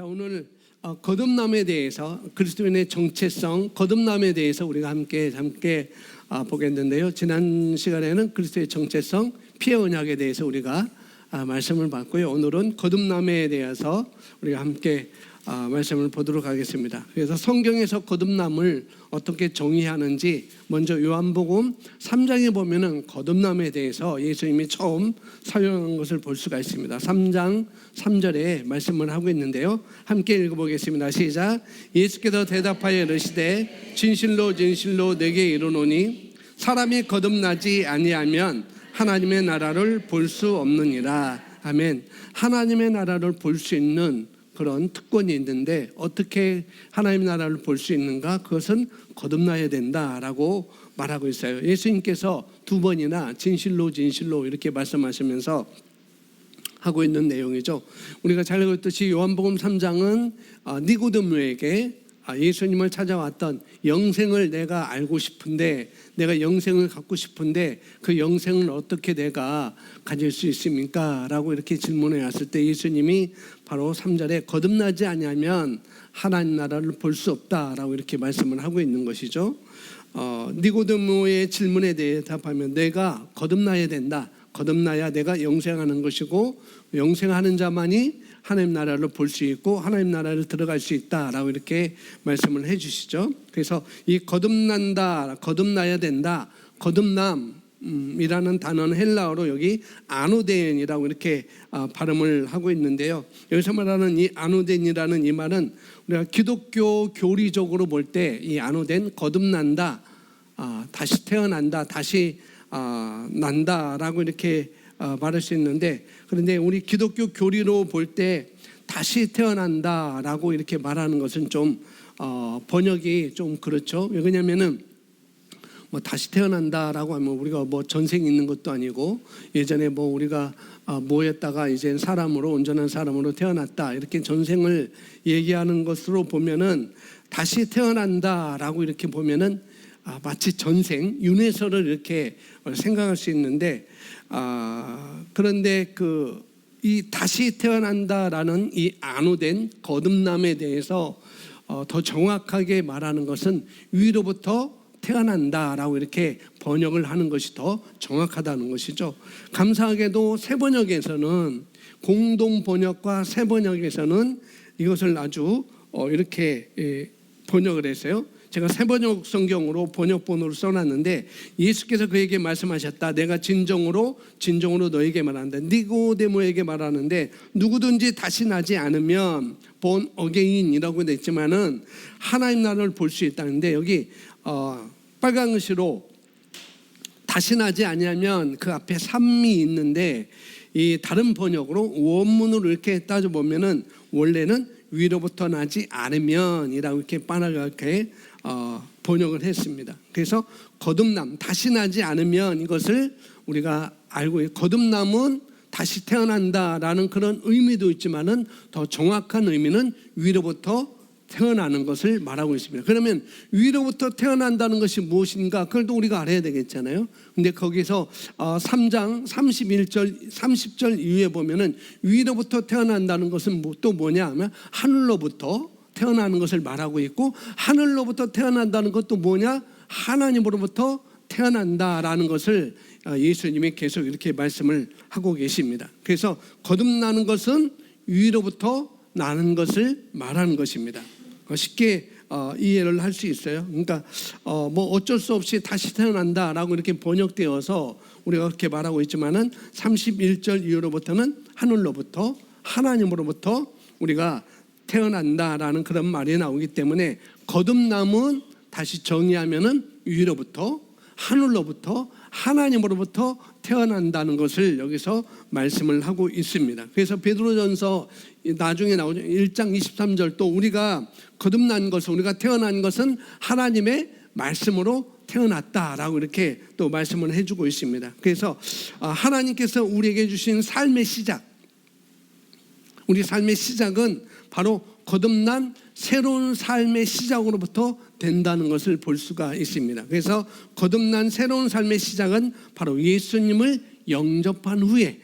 자, 오늘 거듭남에 대해서, 그리스도인의 정체성, 거듭남에 대해서 우리가 함께 보겠는데요. 지난 시간에는 그리스도의 정체성, 피의 언약에 대해서 우리가 말씀을 받고요. 오늘은 거듭남에 대해서 우리가 함께 말씀을 보도록 하겠습니다. 그래서 성경에서 거듭남을 어떻게 정의하는지 먼저 요한복음 3장에 보면은 거듭남에 대해서 예수님이 처음 사용한 것을 볼 수가 있습니다. 3장 3절에 말씀을 하고 있는데요. 함께 읽어보겠습니다. 시작. 예수께서 대답하여 이르시되 진실로 진실로 내게 이르노니 사람이 거듭나지 아니하면 하나님의 나라를 볼 수 없느니라. 아멘. 하나님의 나라를 볼 수 있는 그런 특권이 있는데 어떻게 하나님의 나라를 볼 수 있는가? 그것은 거듭나야 된다라고 말하고 있어요. 예수님께서 두 번이나 진실로 진실로 이렇게 말씀하시면서 하고 있는 내용이죠. 우리가 잘 알고 있듯이 요한복음 3장은 니고데모에게 예수님을 찾아왔던 영생을 내가 알고 싶은데, 내가 영생을 갖고 싶은데 그 영생을 어떻게 내가 가질 수 있습니까? 라고 이렇게 질문해 왔을 때 예수님이 바로 3절에 거듭나지 아니하면 하나님 나라를 볼 수 없다라고 이렇게 말씀을 하고 있는 것이죠. 니고데모의 질문에 대답하면 내가 거듭나야 된다. 거듭나야 내가 영생하는 것이고 영생하는 자만이 하나님 나라를 볼 수 있고 하나님 나라를 들어갈 수 있다라고 이렇게 말씀을 해주시죠. 그래서 이 거듭난다, 거듭나야 된다, 거듭남이라는 단어는 헬라어로 여기 아노덴이라고 이렇게 발음을 하고 있는데요. 여기서 말하는 이 아노덴이라는 이 말은 우리가 기독교 교리적으로 볼 때 이 아노덴, 거듭난다, 다시 태어난다, 다시 난다라고 이렇게 말할 수 있는데, 그런데 우리 기독교 교리로 볼 때 다시 태어난다라고 이렇게 말하는 것은 좀 번역이 좀 그렇죠. 왜냐하면은 뭐 다시 태어난다라고 하면 우리가 뭐 전생 있는 것도 아니고 예전에 뭐 우리가 뭐였다가 이제 사람으로, 온전한 사람으로 태어났다 이렇게 전생을 얘기하는 것으로 보면은 다시 태어난다라고 이렇게 보면은 마치 전생, 윤회설을 이렇게 생각할 수 있는데, 그런데 이 다시 태어난다라는 이 아노된 거듭남에 대해서 더 정확하게 말하는 것은 위로부터 태어난다라고 이렇게 번역을 하는 것이 더 정확하다는 것이죠. 감사하게도 새 번역에서는, 공동 번역과 새 번역에서는 이것을 아주 이렇게 번역을 했어요. 제가 새 번역 성경으로 번역본으로 써놨는데, 예수께서 그에게 말씀하셨다. 내가 진정으로 너에게 말한다. 니고데모에게 말하는데, 누구든지 다시 나지 않으면 본 어게인이라고 됐지만은 하나님 나라를 볼 수 있다는데, 여기 빨간 글씨로 다시 나지 아니하면 그 앞에 삼이 있는데, 이 다른 번역으로 원문으로 이렇게 따져보면은 원래는 위로부터 나지 않으면이라고 이렇게 빠르게 번역을 했습니다. 그래서 거듭남, 다시 나지 않으면, 이것을 우리가 알고 있고, 거듭남은 다시 태어난다라는 그런 의미도 있지만은 더 정확한 의미는 위로부터 태어나는 것을 말하고 있습니다. 그러면 위로부터 태어난다는 것이 무엇인가? 그걸 또 우리가 알아야 되겠잖아요. 근데 거기서 3장 30절 이후에 보면은 위로부터 태어난다는 것은 또 뭐냐 하면 하늘로부터 태어나는 것을 말하고 있고, 하늘로부터 태어난다는 것도 뭐냐? 하나님으로부터 태어난다라는 것을 예수님이 계속 이렇게 말씀을 하고 계십니다. 그래서 거듭나는 것은 위로부터 나는 것을 말하는 것입니다. 쉽게 이해를 할 수 있어요. 그러니까 뭐 어쩔 수 없이 다시 태어난다라고 이렇게 번역되어서 우리가 그렇게 말하고 있지만은 31절 이후로부터는 하늘로부터, 하나님으로부터 우리가 태어난다라는 그런 말이 나오기 때문에, 거듭남은 다시 정의하면은 위로부터, 하늘로부터, 하나님으로부터 태어난다는 것을 여기서 말씀을 하고 있습니다. 그래서 베드로전서 나중에 나오죠. 1장 23절 또 우리가 거듭난 것은, 우리가 태어난 것은 하나님의 말씀으로 태어났다라고 이렇게 또 말씀을 해주고 있습니다. 그래서 하나님께서 우리에게 주신 삶의 시작, 우리 삶의 시작은 바로 거듭난 새로운 삶의 시작으로부터 된다는 것을 볼 수가 있습니다. 그래서 거듭난 새로운 삶의 시작은 바로 예수님을 영접한 후에,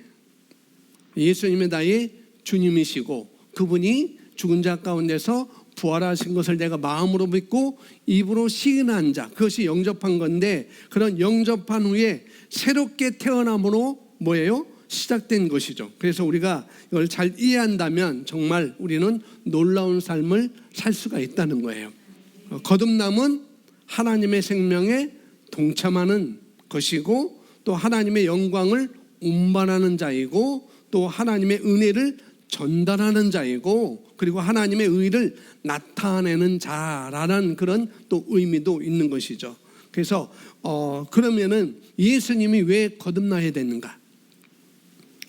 예수님이 나의 주님이시고 그분이 죽은 자 가운데서 부활하신 것을 내가 마음으로 믿고 입으로 시인한 자, 그것이 영접한 건데, 그런 영접한 후에 새롭게 태어남으로 뭐예요? 시작된 것이죠. 그래서 우리가 이걸 잘 이해한다면 정말 우리는 놀라운 삶을 살 수가 있다는 거예요. 거듭남은 하나님의 생명에 동참하는 것이고, 또 하나님의 영광을 운반하는 자이고, 또 하나님의 은혜를 전달하는 자이고, 그리고 하나님의 의를 나타내는 자라는 그런 또 의미도 있는 것이죠. 그래서 그러면은 예수님이 왜 거듭나야 되는가?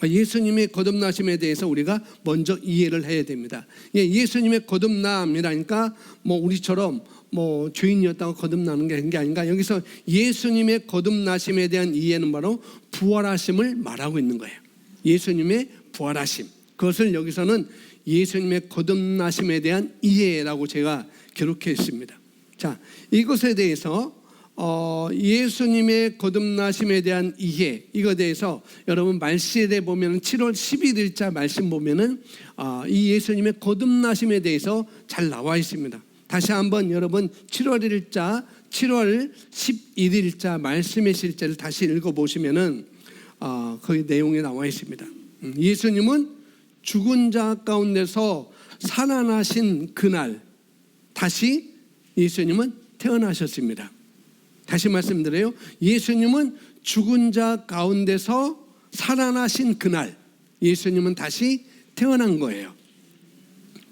예수님의 거듭나심에 대해서 우리가 먼저 이해를 해야 됩니다. 예수님의 거듭남이라니까 뭐 우리처럼 뭐 죄인이었다고 거듭나는 게 아닌가. 여기서 예수님의 거듭나심에 대한 이해는 바로 부활하심을 말하고 있는 거예요. 예수님의 부활하심, 그것을 여기서는 예수님의 거듭나심에 대한 이해라고 제가 기록했습니다. 자, 이것에 대해서 예수님의 거듭나심에 대한 이해, 이거에 대해서 여러분 말씀에 보면 7월 11일자 말씀 보면은 이 예수님의 거듭나심에 대해서 잘 나와 있습니다. 다시 한번 여러분 7월 1일자 7월 11일자 말씀의 실제를 다시 읽어보시면은 그 내용이 나와 있습니다. 예수님은 죽은 자 가운데서 살아나신 그날 다시 예수님은 태어나셨습니다. 다시 말씀드려요. 예수님은 죽은 자 가운데서 살아나신 그날 예수님은 다시 태어난 거예요.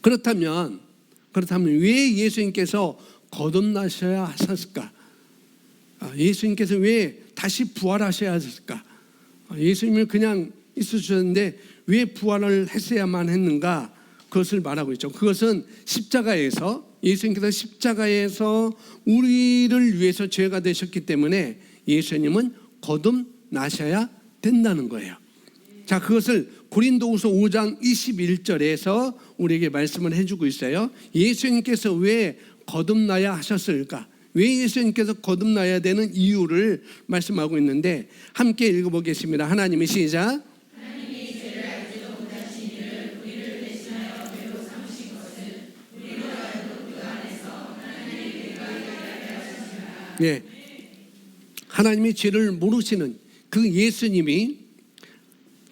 그렇다면 왜 예수님께서 거듭나셔야 하셨을까? 예수님께서 왜 다시 부활하셔야 하셨을까? 예수님을 그냥 있으셨는데 왜 부활을 했어야만 했는가? 그것을 말하고 있죠. 그것은 십자가에서 예수님께서 십자가에서 우리를 위해서 죄가 되셨기 때문에 예수님은 거듭나셔야 된다는 거예요. 자, 그것을 고린도후서 5장 21절에서 우리에게 말씀을 해주고 있어요. 예수님께서 왜 거듭나야 하셨을까? 왜 예수님께서 거듭나야 되는 이유를 말씀하고 있는데 함께 읽어보겠습니다. 하나님의 시작. 네, 하나님이 죄를 모르시는 그 예수님이,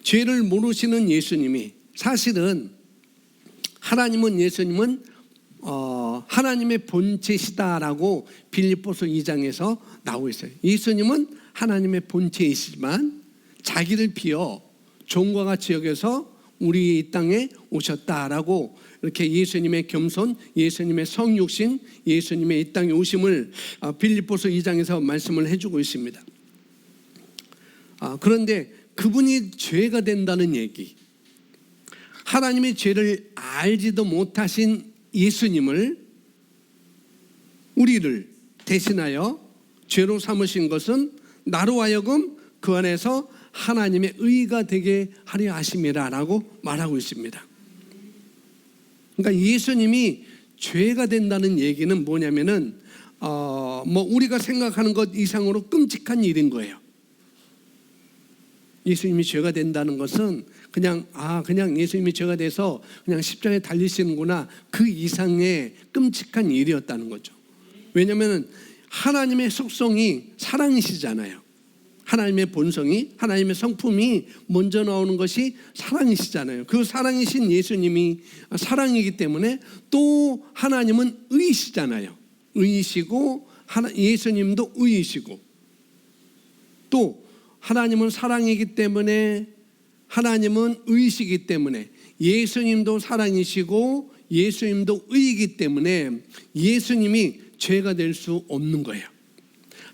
죄를 모르시는 예수님이, 사실은 예수님은 하나님의 본체시다라고 빌립보서 2장에서 나오고 있어요. 예수님은 하나님의 본체이시지만 자기를 비어 종과 같이 여겨서 우리 이 땅에 오셨다라고 이렇게 예수님의 겸손, 예수님의 성육신, 예수님의 이 땅에 오심을 빌립보서 2장에서 말씀을 해주고 있습니다. 그런데 그분이 죄가 된다는 얘기, 하나님의 죄를 알지도 못하신 예수님을, 우리를 대신하여 죄로 삼으신 것은 나로 하여금 그 안에서 하나님의 의가 되게 하려 하심이라라고 말하고 있습니다. 그러니까 예수님이 죄가 된다는 얘기는 뭐냐면은 우리가 생각하는 것 이상으로 끔찍한 일인 거예요. 예수님이 죄가 된다는 것은 그냥 예수님이 죄가 돼서 그냥 십자가에 달리시는구나, 그 이상의 끔찍한 일이었다는 거죠. 왜냐하면 하나님의 속성이 사랑이시잖아요. 하나님의 본성이, 하나님의 성품이 먼저 나오는 것이 사랑이시잖아요. 그 사랑이신 예수님이 사랑이기 때문에 또 하나님은 의이시잖아요. 의이시고 예수님도 의이시고, 또 하나님은 사랑이기 때문에, 하나님은 의이시기 때문에 예수님도 사랑이시고 예수님도 의이기 때문에 예수님이 죄가 될 수 없는 거예요.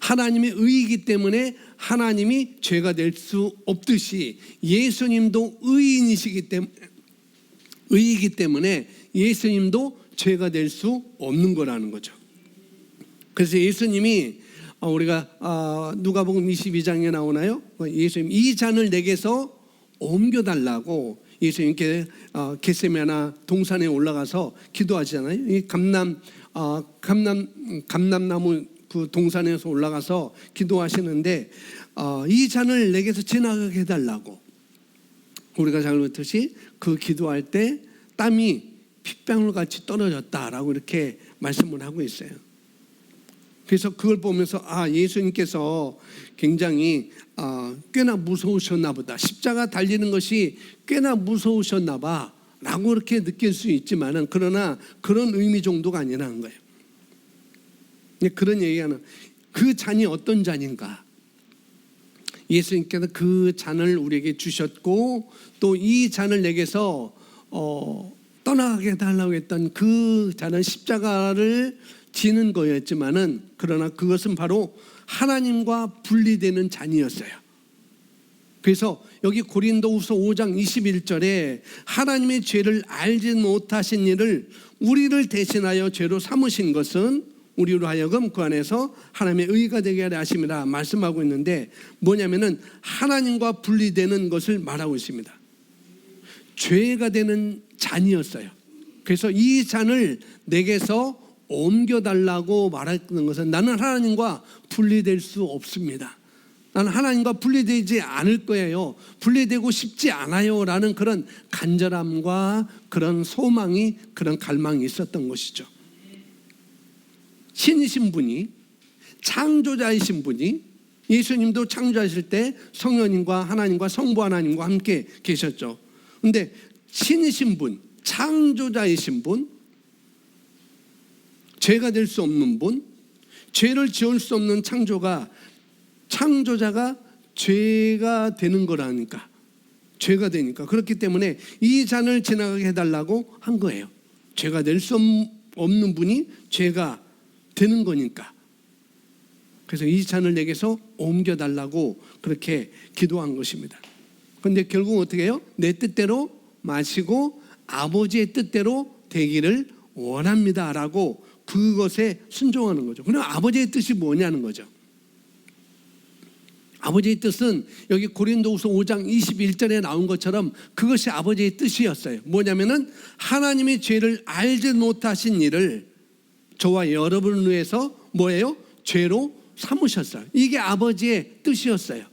하나님의 의이기 때문에 하나님이 죄가 될 수 없듯이 예수님도 의인이시기 때문에, 의이기 때문에 예수님도 죄가 될 수 없는 거라는 거죠. 그래서 예수님이 우리가 누가복음 22장에 나오나요? 예수님 이 잔을 내게서 옮겨달라고 예수님께 겟세마네 동산에 올라가서 기도하시잖아요. 이 감람나무 그 동산에서 올라가서 기도하시는데 이 잔을 내게서 지나가게 해달라고, 우리가 잘 그렇듯이 그 기도할 때 땀이 핏방울 같이 떨어졌다라고 이렇게 말씀을 하고 있어요. 그래서 그걸 보면서 예수님께서 굉장히 꽤나 무서우셨나 보다, 십자가 달리는 것이 꽤나 무서우셨나 봐 라고 이렇게 느낄 수 있지만은, 그러나 그런 의미 정도가 아니라는 거예요. 그런 얘기하는, 그 잔이 어떤 잔인가? 예수님께서 그 잔을 우리에게 주셨고, 또 이 잔을 내게서 떠나게 해달라고 했던 그 잔은 십자가를 지는 거였지만은, 그러나 그것은 바로 하나님과 분리되는 잔이었어요. 그래서 여기 고린도후서 5장 21절에 하나님의 죄를 알지 못하신 이를 우리를 대신하여 죄로 삼으신 것은 우리로 하여금 그 안에서 하나님의 의가 되게 하려 하심이라 말씀하고 있는데, 뭐냐면은 하나님과 분리되는 것을 말하고 있습니다. 죄가 되는 잔이었어요. 그래서 이 잔을 내게서 옮겨달라고 말하는 것은, 나는 하나님과 분리될 수 없습니다, 나는 하나님과 분리되지 않을 거예요, 분리되고 싶지 않아요 라는 그런 간절함과 그런 소망이, 그런 갈망이 있었던 것이죠. 신이신 분이, 창조자이신 분이, 예수님도 창조하실 때 성령님과 하나님과 성부 하나님과 함께 계셨죠. 그런데 신이신 분, 창조자이신 분, 죄가 될 수 없는 분, 죄를 지을 수 없는 창조자가 죄가 되는 거라니까, 죄가 되니까. 그렇기 때문에 이 잔을 지나가게 해달라고 한 거예요. 죄가 될 수 없는 분이 죄가 되는 거니까. 그래서 이 잔을 내게서 옮겨달라고 그렇게 기도한 것입니다. 그런데 결국 어떻게 해요? 내 뜻대로 마시고 아버지의 뜻대로 되기를 원합니다 라고 그것에 순종하는 거죠. 그럼 아버지의 뜻이 뭐냐는 거죠. 아버지의 뜻은 여기 고린도후서 5장 21절에 나온 것처럼 그것이 아버지의 뜻이었어요. 뭐냐면은 하나님의 죄를 알지 못하신 이를 저와 여러분을 위해서 뭐예요? 죄로 삼으셨어요. 이게 아버지의 뜻이었어요.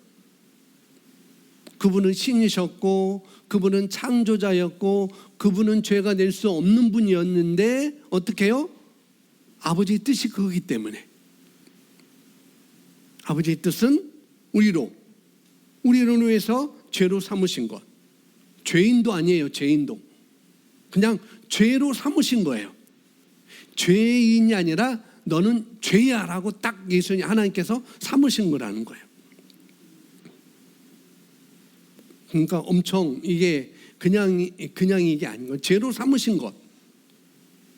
그분은 신이셨고, 그분은 창조자였고, 그분은 죄가 될 수 없는 분이었는데 어떻게 해요? 아버지의 뜻이 그거기 때문에, 아버지의 뜻은 우리를 위해서 죄로 삼으신 것. 죄인도 아니에요. 죄인도 그냥 죄로 삼으신 거예요. 죄인이 아니라 너는 죄야 라고 딱 예수님, 하나님께서 삼으신 거라는 거예요. 그러니까 엄청 이게 그냥 이게 아닌 거예요. 죄로 삼으신 것.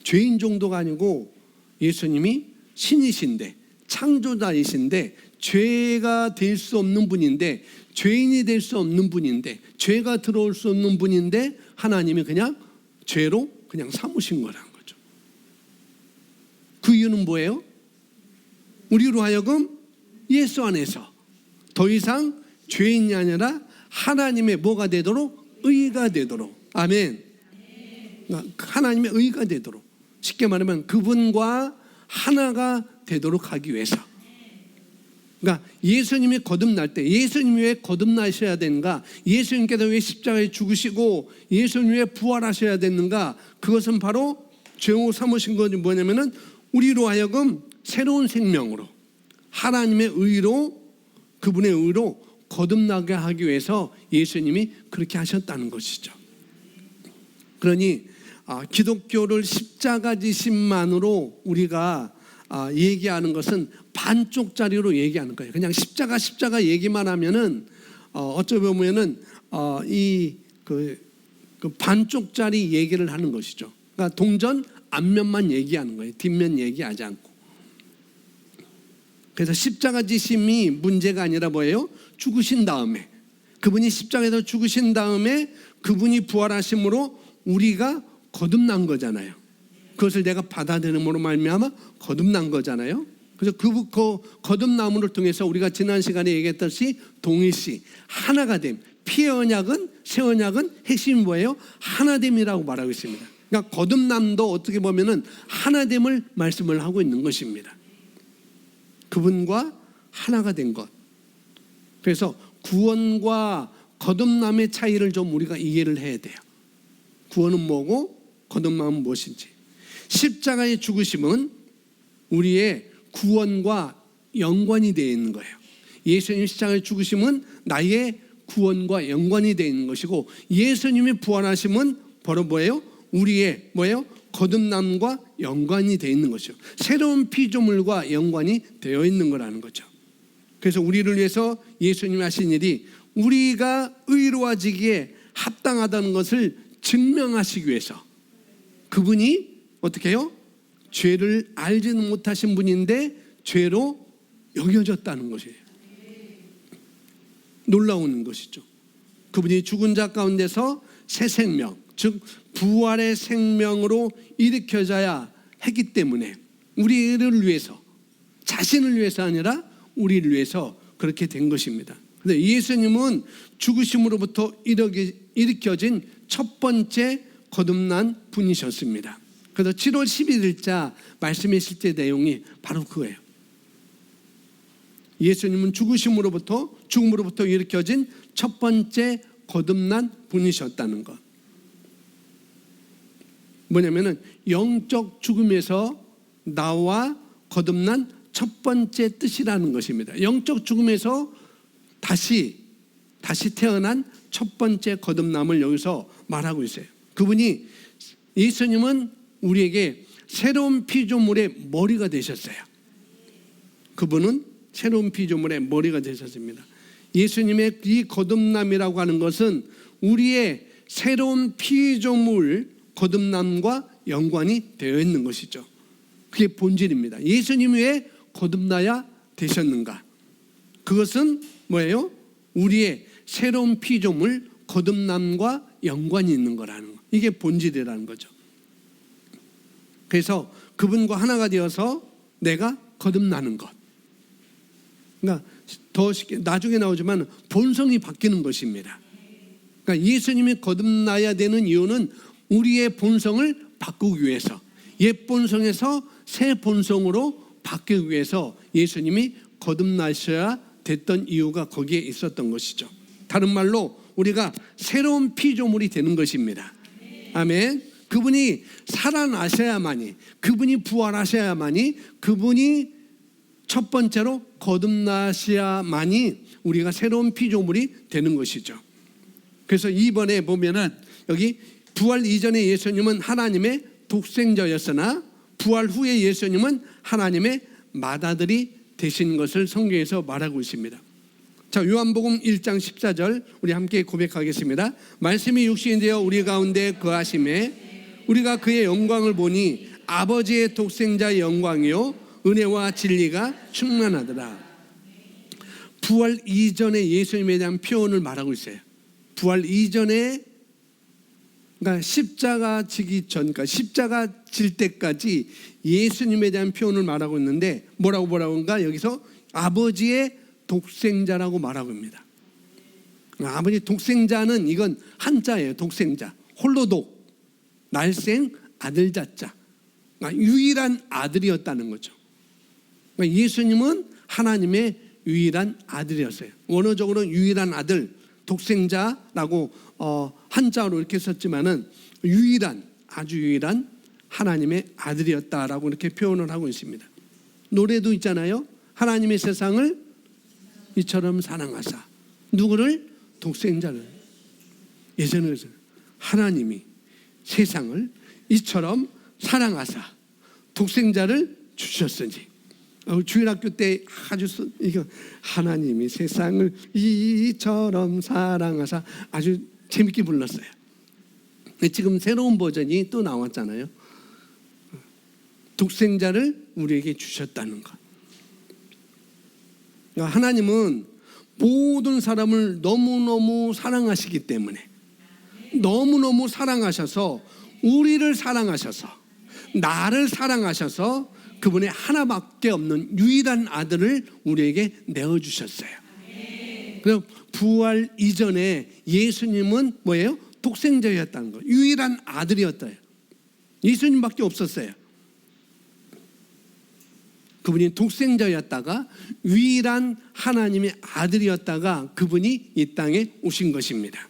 죄인 정도가 아니고 예수님이 신이신데, 창조자이신데, 죄가 될 수 없는 분인데, 죄인이 될 수 없는 분인데, 죄가 들어올 수 없는 분인데 하나님이 그냥 죄로 그냥 삼으신 거라는 거죠. 그 이유는 뭐예요? 우리로 하여금 예수 안에서 더 이상 죄인이 아니라 하나님의 뭐가 되도록? 의가 되도록. 아멘. 하나님의 의가 되도록, 쉽게 말하면 그분과 하나가 되도록 하기 위해서. 그러니까 예수님이 거듭날 때, 예수님이 왜 거듭나셔야 되는가, 예수님께서 왜 십자가에 죽으시고 예수님이 왜 부활하셔야 되는가, 그것은 바로 죄로 삼으신 것이 뭐냐면은 우리로 하여금 새로운 생명으로, 하나님의 의로, 그분의 의로 거듭나게 하기 위해서 예수님이 그렇게 하셨다는 것이죠. 그러니 기독교를 십자가 지심만으로 우리가 얘기하는 것은 반쪽짜리로 얘기하는 거예요. 그냥 십자가 얘기만 하면은 어쩌 보면은 그 반쪽짜리 얘기를 하는 것이죠. 그러니까 동전 앞면만 얘기하는 거예요. 뒷면 얘기하지 않고. 그래서 십자가 지심이 문제가 아니라 뭐예요? 죽으신 다음에, 그분이 십자가에서 죽으신 다음에 그분이 부활하심으로 우리가 거듭난 거잖아요. 그것을 내가 받아들임으로 말미암아 거듭난 거잖아요. 그래서 그 거듭남을 통해서 우리가 지난 시간에 얘기했듯이 동일시 하나가 됨, 피의 언약은 새 언약은 핵심이 뭐예요? 하나됨이라고 말하고 있습니다. 그러니까 거듭남도 어떻게 보면은 하나됨을 말씀을 하고 있는 것입니다. 그분과 하나가 된 것. 그래서 구원과 거듭남의 차이를 좀 우리가 이해를 해야 돼요. 구원은 뭐고 거듭남은 무엇인지. 십자가의 죽으심은 우리의 구원과 연관이 되어 있는 거예요. 예수님 십자가의 죽으심은 나의 구원과 연관이 되어 있는 것이고, 예수님의 부활하심은 바로 뭐예요? 우리의 뭐예요? 거듭남과 연관이 되어 있는 것이죠. 새로운 피조물과 연관이 되어 있는 거라는 거죠. 그래서 우리를 위해서 예수님이 하신 일이 우리가 의로워지기에 합당하다는 것을 증명하시기 위해서, 그분이 어떻게 해요? 죄를 알지는 못하신 분인데 죄로 여겨졌다는 것이에요. 놀라운 것이죠. 그분이 죽은 자 가운데서 새 생명, 즉 부활의 생명으로 일으켜져야 했기 때문에 우리를 위해서, 자신을 위해서 아니라 우리를 위해서 그렇게 된 것입니다. 그런데 예수님은 죽으심으로부터 일으켜진 첫 번째 거듭난 분이셨습니다. 그래서 7월 11일자 말씀의 실제 내용이 바로 그거예요. 예수님은 죽음으로부터 일으켜진 첫 번째 거듭난 분이셨다는 것. 뭐냐면은 영적 죽음에서 나와 거듭난 첫 번째 뜻이라는 것입니다. 영적 죽음에서 다시 태어난 첫 번째 거듭남을 여기서 말하고 있어요. 그분이, 예수님은 우리에게 새로운 피조물의 머리가 되셨어요. 그분은 새로운 피조물의 머리가 되셨습니다. 예수님의 이 거듭남이라고 하는 것은 우리의 새로운 피조물 거듭남과 연관이 되어 있는 것이죠. 그게 본질입니다. 예수님 왜 거듭나야 되셨는가? 그것은 뭐예요? 우리의 새로운 피조물 거듭남과 연관이 있는 거라는 거. 이게 본질이라는 거죠. 그래서 그분과 하나가 되어서 내가 거듭나는 것. 그러니까 더 쉽게 나중에 나오지만 본성이 바뀌는 것입니다. 그러니까 예수님이 거듭나야 되는 이유는 우리의 본성을 바꾸기 위해서, 옛 본성에서 새 본성으로 바뀌기 위해서 예수님이 거듭나셔야 됐던 이유가 거기에 있었던 것이죠. 다른 말로 우리가 새로운 피조물이 되는 것입니다. 아멘. 그분이 살아나셔야만이, 그분이 부활하셔야만이, 그분이 첫 번째로 거듭나셔야만이 우리가 새로운 피조물이 되는 것이죠. 그래서 이번에 보면은 여기 부활 이전에 예수님은 하나님의 독생자였으나 부활 후에 예수님은 하나님의 맏아들이 되신 것을 성경에서 말하고 있습니다. 자, 요한복음 1장 14절 우리 함께 고백하겠습니다. 말씀이 육신이 되어 우리 가운데 거하심에 우리가 그의 영광을 보니 아버지의 독생자의 영광이요 은혜와 진리가 충만하더라. 부활 이전에 예수님에 대한 표현을 말하고 있어요. 부활 이전에, 그러니까 십자가 지기 전, 그러니까 십자가 질 때까지 예수님에 대한 표현을 말하고 있는데 뭐라고 한가? 여기서 아버지의 독생자라고 말하고 있습니다. 아버지 독생자는 이건 한자예요. 독생자, 홀로독, 날생 아들 자자, 그러니까 유일한 아들이었다는 거죠. 그러니까 예수님은 하나님의 유일한 아들이었어요. 원어적으로는 유일한 아들, 독생자라고 한자로 이렇게 썼지만은 유일한, 아주 유일한 하나님의 아들이었다라고 이렇게 표현을 하고 있습니다. 노래도 있잖아요. 하나님의 세상을 이처럼 사랑하사. 누구를? 독생자를. 예전에 하나님이 세상을 이처럼 사랑하사 독생자를 주셨으니. 주일학교 때 아주 이거 하나님이 세상을 이처럼 사랑하사 아주 재밌게 불렀어요. 근데 지금 새로운 버전이 또 나왔잖아요. 독생자를 우리에게 주셨다는 것. 하나님은 모든 사람을 너무너무 사랑하시기 때문에, 너무너무 사랑하셔서 우리를 사랑하셔서 나를 사랑하셔서 그분의 하나밖에 없는 유일한 아들을 우리에게 내어주셨어요. 그래서 부활 이전에 예수님은 뭐예요? 독생자였다는 거예요. 유일한 아들이었어요. 예수님밖에 없었어요. 그분이 독생자였다가 유일한 하나님의 아들이었다가 그분이 이 땅에 오신 것입니다.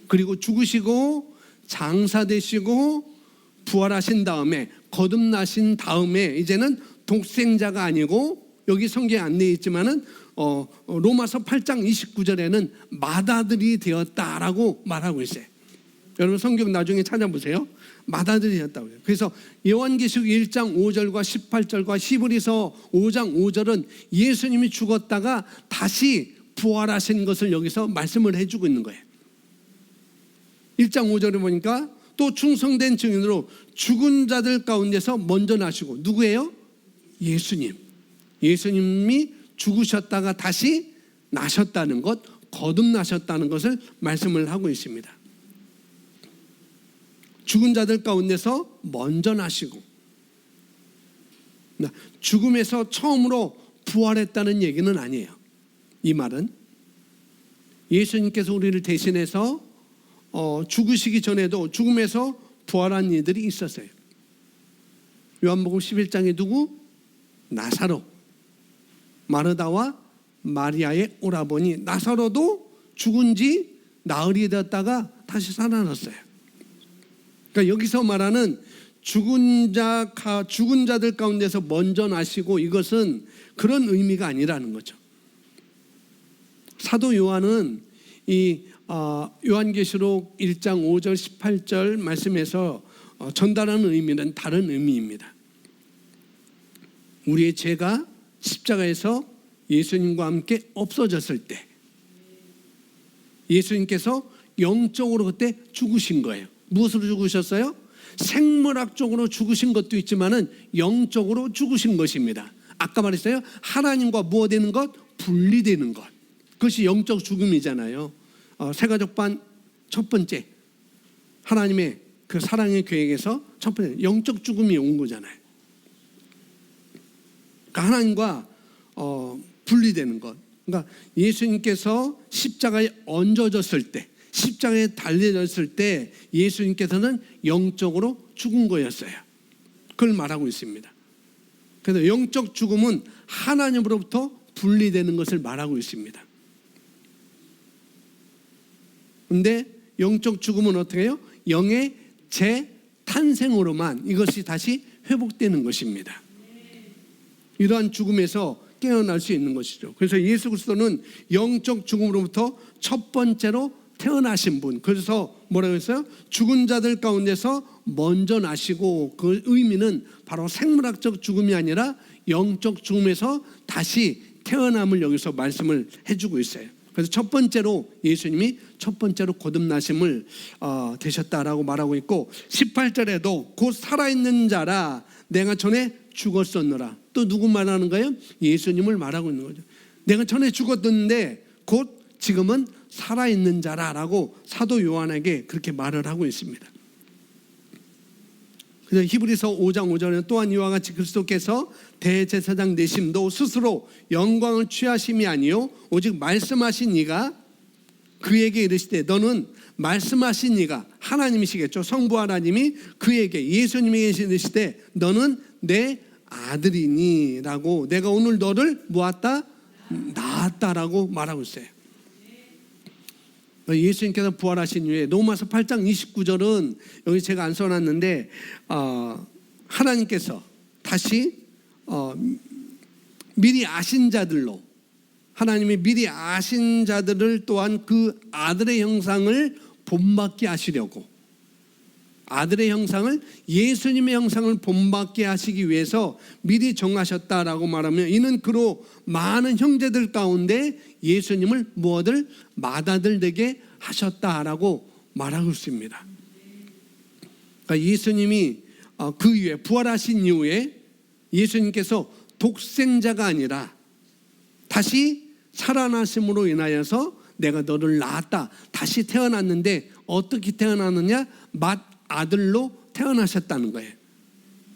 그리고 죽으시고 장사되시고 부활하신 다음에 거듭나신 다음에 이제는 독생자가 아니고 여기 성경에 안 되어 있지만은 로마서 8장 29절에는 맏아들이 되었다라고 말하고 있어요. 여러분 성경 나중에 찾아보세요. 맏아들이 되었다고요. 그래서 요한계시록 1장 5절과 18절과 히브리서 5장 5절은 예수님이 죽었다가 다시 부활하신 것을 여기서 말씀을 해주고 있는 거예요. 1장 5절에 보니까 또 충성된 증인으로 죽은 자들 가운데서 먼저 나시고, 누구예요? 예수님. 예수님이 죽으셨다가 다시 나셨다는 것, 거듭나셨다는 것을 말씀을 하고 있습니다. 죽은 자들 가운데서 먼저 나시고, 죽음에서 처음으로 부활했다는 얘기는 아니에요. 이 말은 예수님께서 우리를 대신해서 죽으시기 전에도 죽음에서 부활한 이들이 있었어요. 요한복음 11장에 누구? 나사로, 마르다와 마리아의 오라버니 나사로도 죽은 지 나흘이 되었다가 다시 살아났어요. 그러니까 여기서 말하는 죽은 자들 가운데서 먼저 나시고, 이것은 그런 의미가 아니라는 거죠. 사도 요한은 이 요한계시록 1장 5절 18절 말씀에서 전달하는 의미는 다른 의미입니다. 우리의 죄가 십자가에서 예수님과 함께 없어졌을 때 예수님께서 영적으로 그때 죽으신 거예요. 무엇으로 죽으셨어요? 생물학적으로 죽으신 것도 있지만은 영적으로 죽으신 것입니다. 아까 말했어요. 하나님과 무엇 되는 것? 분리되는 것. 그것이 영적 죽음이잖아요. 세가족반 첫 번째, 하나님의 그 사랑의 계획에서 첫 번째 영적 죽음이 온 거잖아요. 그러니까 하나님과 분리되는 것. 그러니까 예수님께서 십자가에 얹어졌을 때, 십자가에 달려졌을 때 예수님께서는 영적으로 죽은 거였어요. 그걸 말하고 있습니다. 그래서 영적 죽음은 하나님으로부터 분리되는 것을 말하고 있습니다. 근데 영적 죽음은 어떻게 해요? 영의 재탄생으로만 이것이 다시 회복되는 것입니다. 이러한 죽음에서 깨어날 수 있는 것이죠. 그래서 예수 그리스도는 영적 죽음으로부터 첫 번째로 태어나신 분. 그래서 뭐라고 했어요? 죽은 자들 가운데서 먼저 나시고, 그 의미는 바로 생물학적 죽음이 아니라 영적 죽음에서 다시 태어남을 여기서 말씀을 해주고 있어요. 그래서 첫 번째로 예수님이 첫 번째로 거듭나심을 되셨다라고 말하고 있고, 18절에도 곧 살아있는 자라 내가 전에 죽었었노라. 또 누구 말하는 거예요? 예수님을 말하고 있는 거죠. 내가 전에 죽었는데 곧 지금은 살아있는 자라라고 사도 요한에게 그렇게 말을 하고 있습니다. 그래서 히브리서 5장 5절에 또한 이와 같이 그리스도께서 대제사장 되심도 스스로 영광을 취하심이 아니요 오직 말씀하신 이가 그에게 이르시되, 너는 말씀하신 이가 하나님이시겠죠. 성부 하나님이 그에게, 예수님에게 이르시되 너는 내 아들이니 라고, 내가 오늘 너를 모았다 낳았다라고 말하고 있어요. 예수님께서 부활하신 이후에 로마서 8장 29절은 여기 제가 안 써놨는데, 하나님께서 다시 미리 아신 자들로, 하나님이 미리 아신 자들을 또한 그 아들의 형상을 본받게 하시려고, 아들의 형상을, 예수님의 형상을 본받게 하시기 위해서 미리 정하셨다라고 말하면, 이는 그로 많은 형제들 가운데 예수님을 무엇을 맏아들 되게 하셨다라고 말하고 있습니다. 그러니까 예수님이 그 이후에 부활하신 이후에 예수님께서 독생자가 아니라 다시 살아나심으로 인하여서 내가 너를 낳았다, 다시 태어났는데 어떻게 태어났느냐? 맏아들로 태어나셨다는 거예요.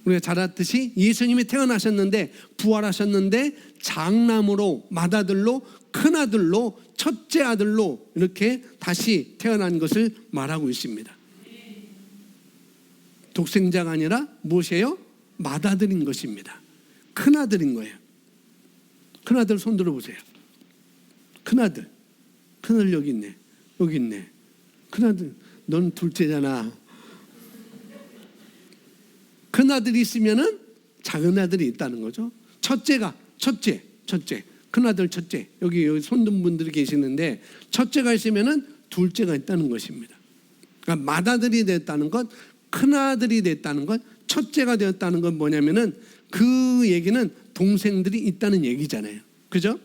우리가 잘 알듯이 예수님이 태어나셨는데, 부활하셨는데 장남으로, 맏아들로, 큰아들로, 첫째 아들로 이렇게 다시 태어난 것을 말하고 있습니다. 독생자가 아니라 무엇이에요? 맏아들인 것입니다. 큰아들인 거예요. 큰아들 손 들어보세요. 큰아들. 큰아들 여기 있네. 여기 있네. 큰아들, 넌 둘째잖아. 큰 아들이 있으면은 작은 아들이 있다는 거죠. 첫째. 큰 아들 첫째. 여기 손든 분들이 계시는데 첫째가 있으면은 둘째가 있다는 것입니다. 그러니까 맏아들이 됐다는 것, 큰 아들이 됐다는 것, 첫째가 되었다는 건 뭐냐면은 그 얘기는 동생들이 있다는 얘기잖아요. 그죠?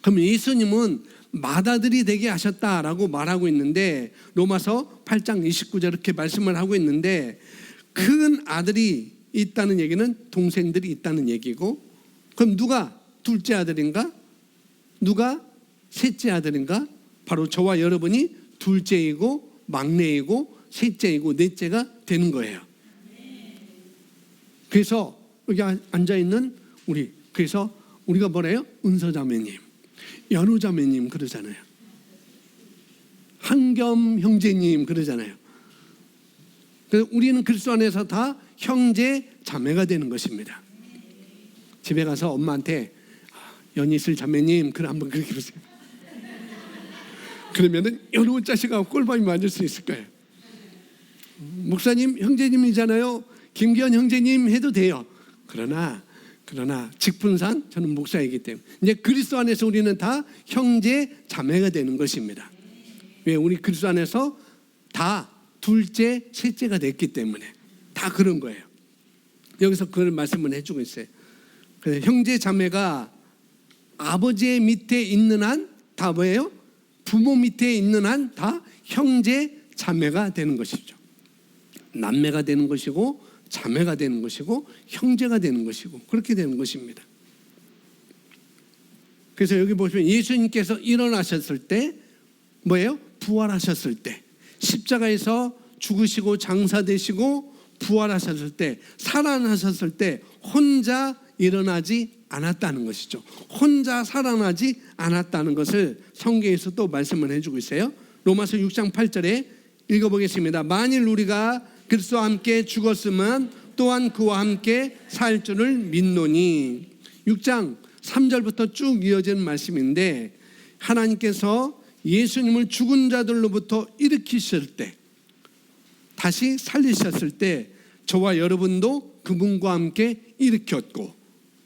그럼 예수님은 맏아들이 되게 하셨다라고 말하고 있는데 로마서 8장 29절 이렇게 말씀을 하고 있는데 큰 아들이 있다는 얘기는 동생들이 있다는 얘기고 그럼 누가 둘째 아들인가? 누가 셋째 아들인가? 바로 저와 여러분이 둘째이고 막내이고 셋째이고 넷째가 되는 거예요. 그래서 여기 앉아있는 우리, 그래서 우리가 뭐래요? 은서자매님, 연우자매님 그러잖아요. 한겸 형제님 그러잖아요. 그래서 우리는 그리스도 안에서 다 형제 자매가 되는 것입니다. 집에 가서 엄마한테 연희슬 자매님 그래 한번 그렇게 그러세요. 그러면은 여러 자식하고 꼴밤이 맞을 수 있을 거예요. 목사님 형제님이잖아요. 김기현 형제님 해도 돼요. 그러나 직분상 저는 목사이기 때문에 이제 그리스도 안에서 우리는 다 형제 자매가 되는 것입니다. 왜? 우리 그리스도 안에서 다 둘째 셋째가 됐기 때문에 다 그런 거예요. 여기서 그걸 말씀을 해주고 있어요. 그래서 형제 자매가 아버지의 밑에 있는 한 다 뭐예요? 부모 밑에 있는 한 다 형제 자매가 되는 것이죠. 남매가 되는 것이고 자매가 되는 것이고 형제가 되는 것이고 그렇게 되는 것입니다. 그래서 여기 보시면 예수님께서 일어나셨을 때 뭐예요? 부활하셨을 때 십자가에서 죽으시고 장사되시고 부활하셨을 때 살아나셨을 때 혼자 일어나지 않았다는 것이죠. 혼자 살아나지 않았다는 것을 성경에서 또 말씀을 해주고 있어요. 로마서 6장 8절에 읽어보겠습니다. 만일 우리가 그리스도와 함께 죽었으면 또한 그와 함께 살 줄을 믿노니. 6장 3절부터 쭉 이어지는 말씀인데 하나님께서 예수님을 죽은 자들로부터 일으키실 때 다시 살리셨을 때 저와 여러분도 그분과 함께 일으켰고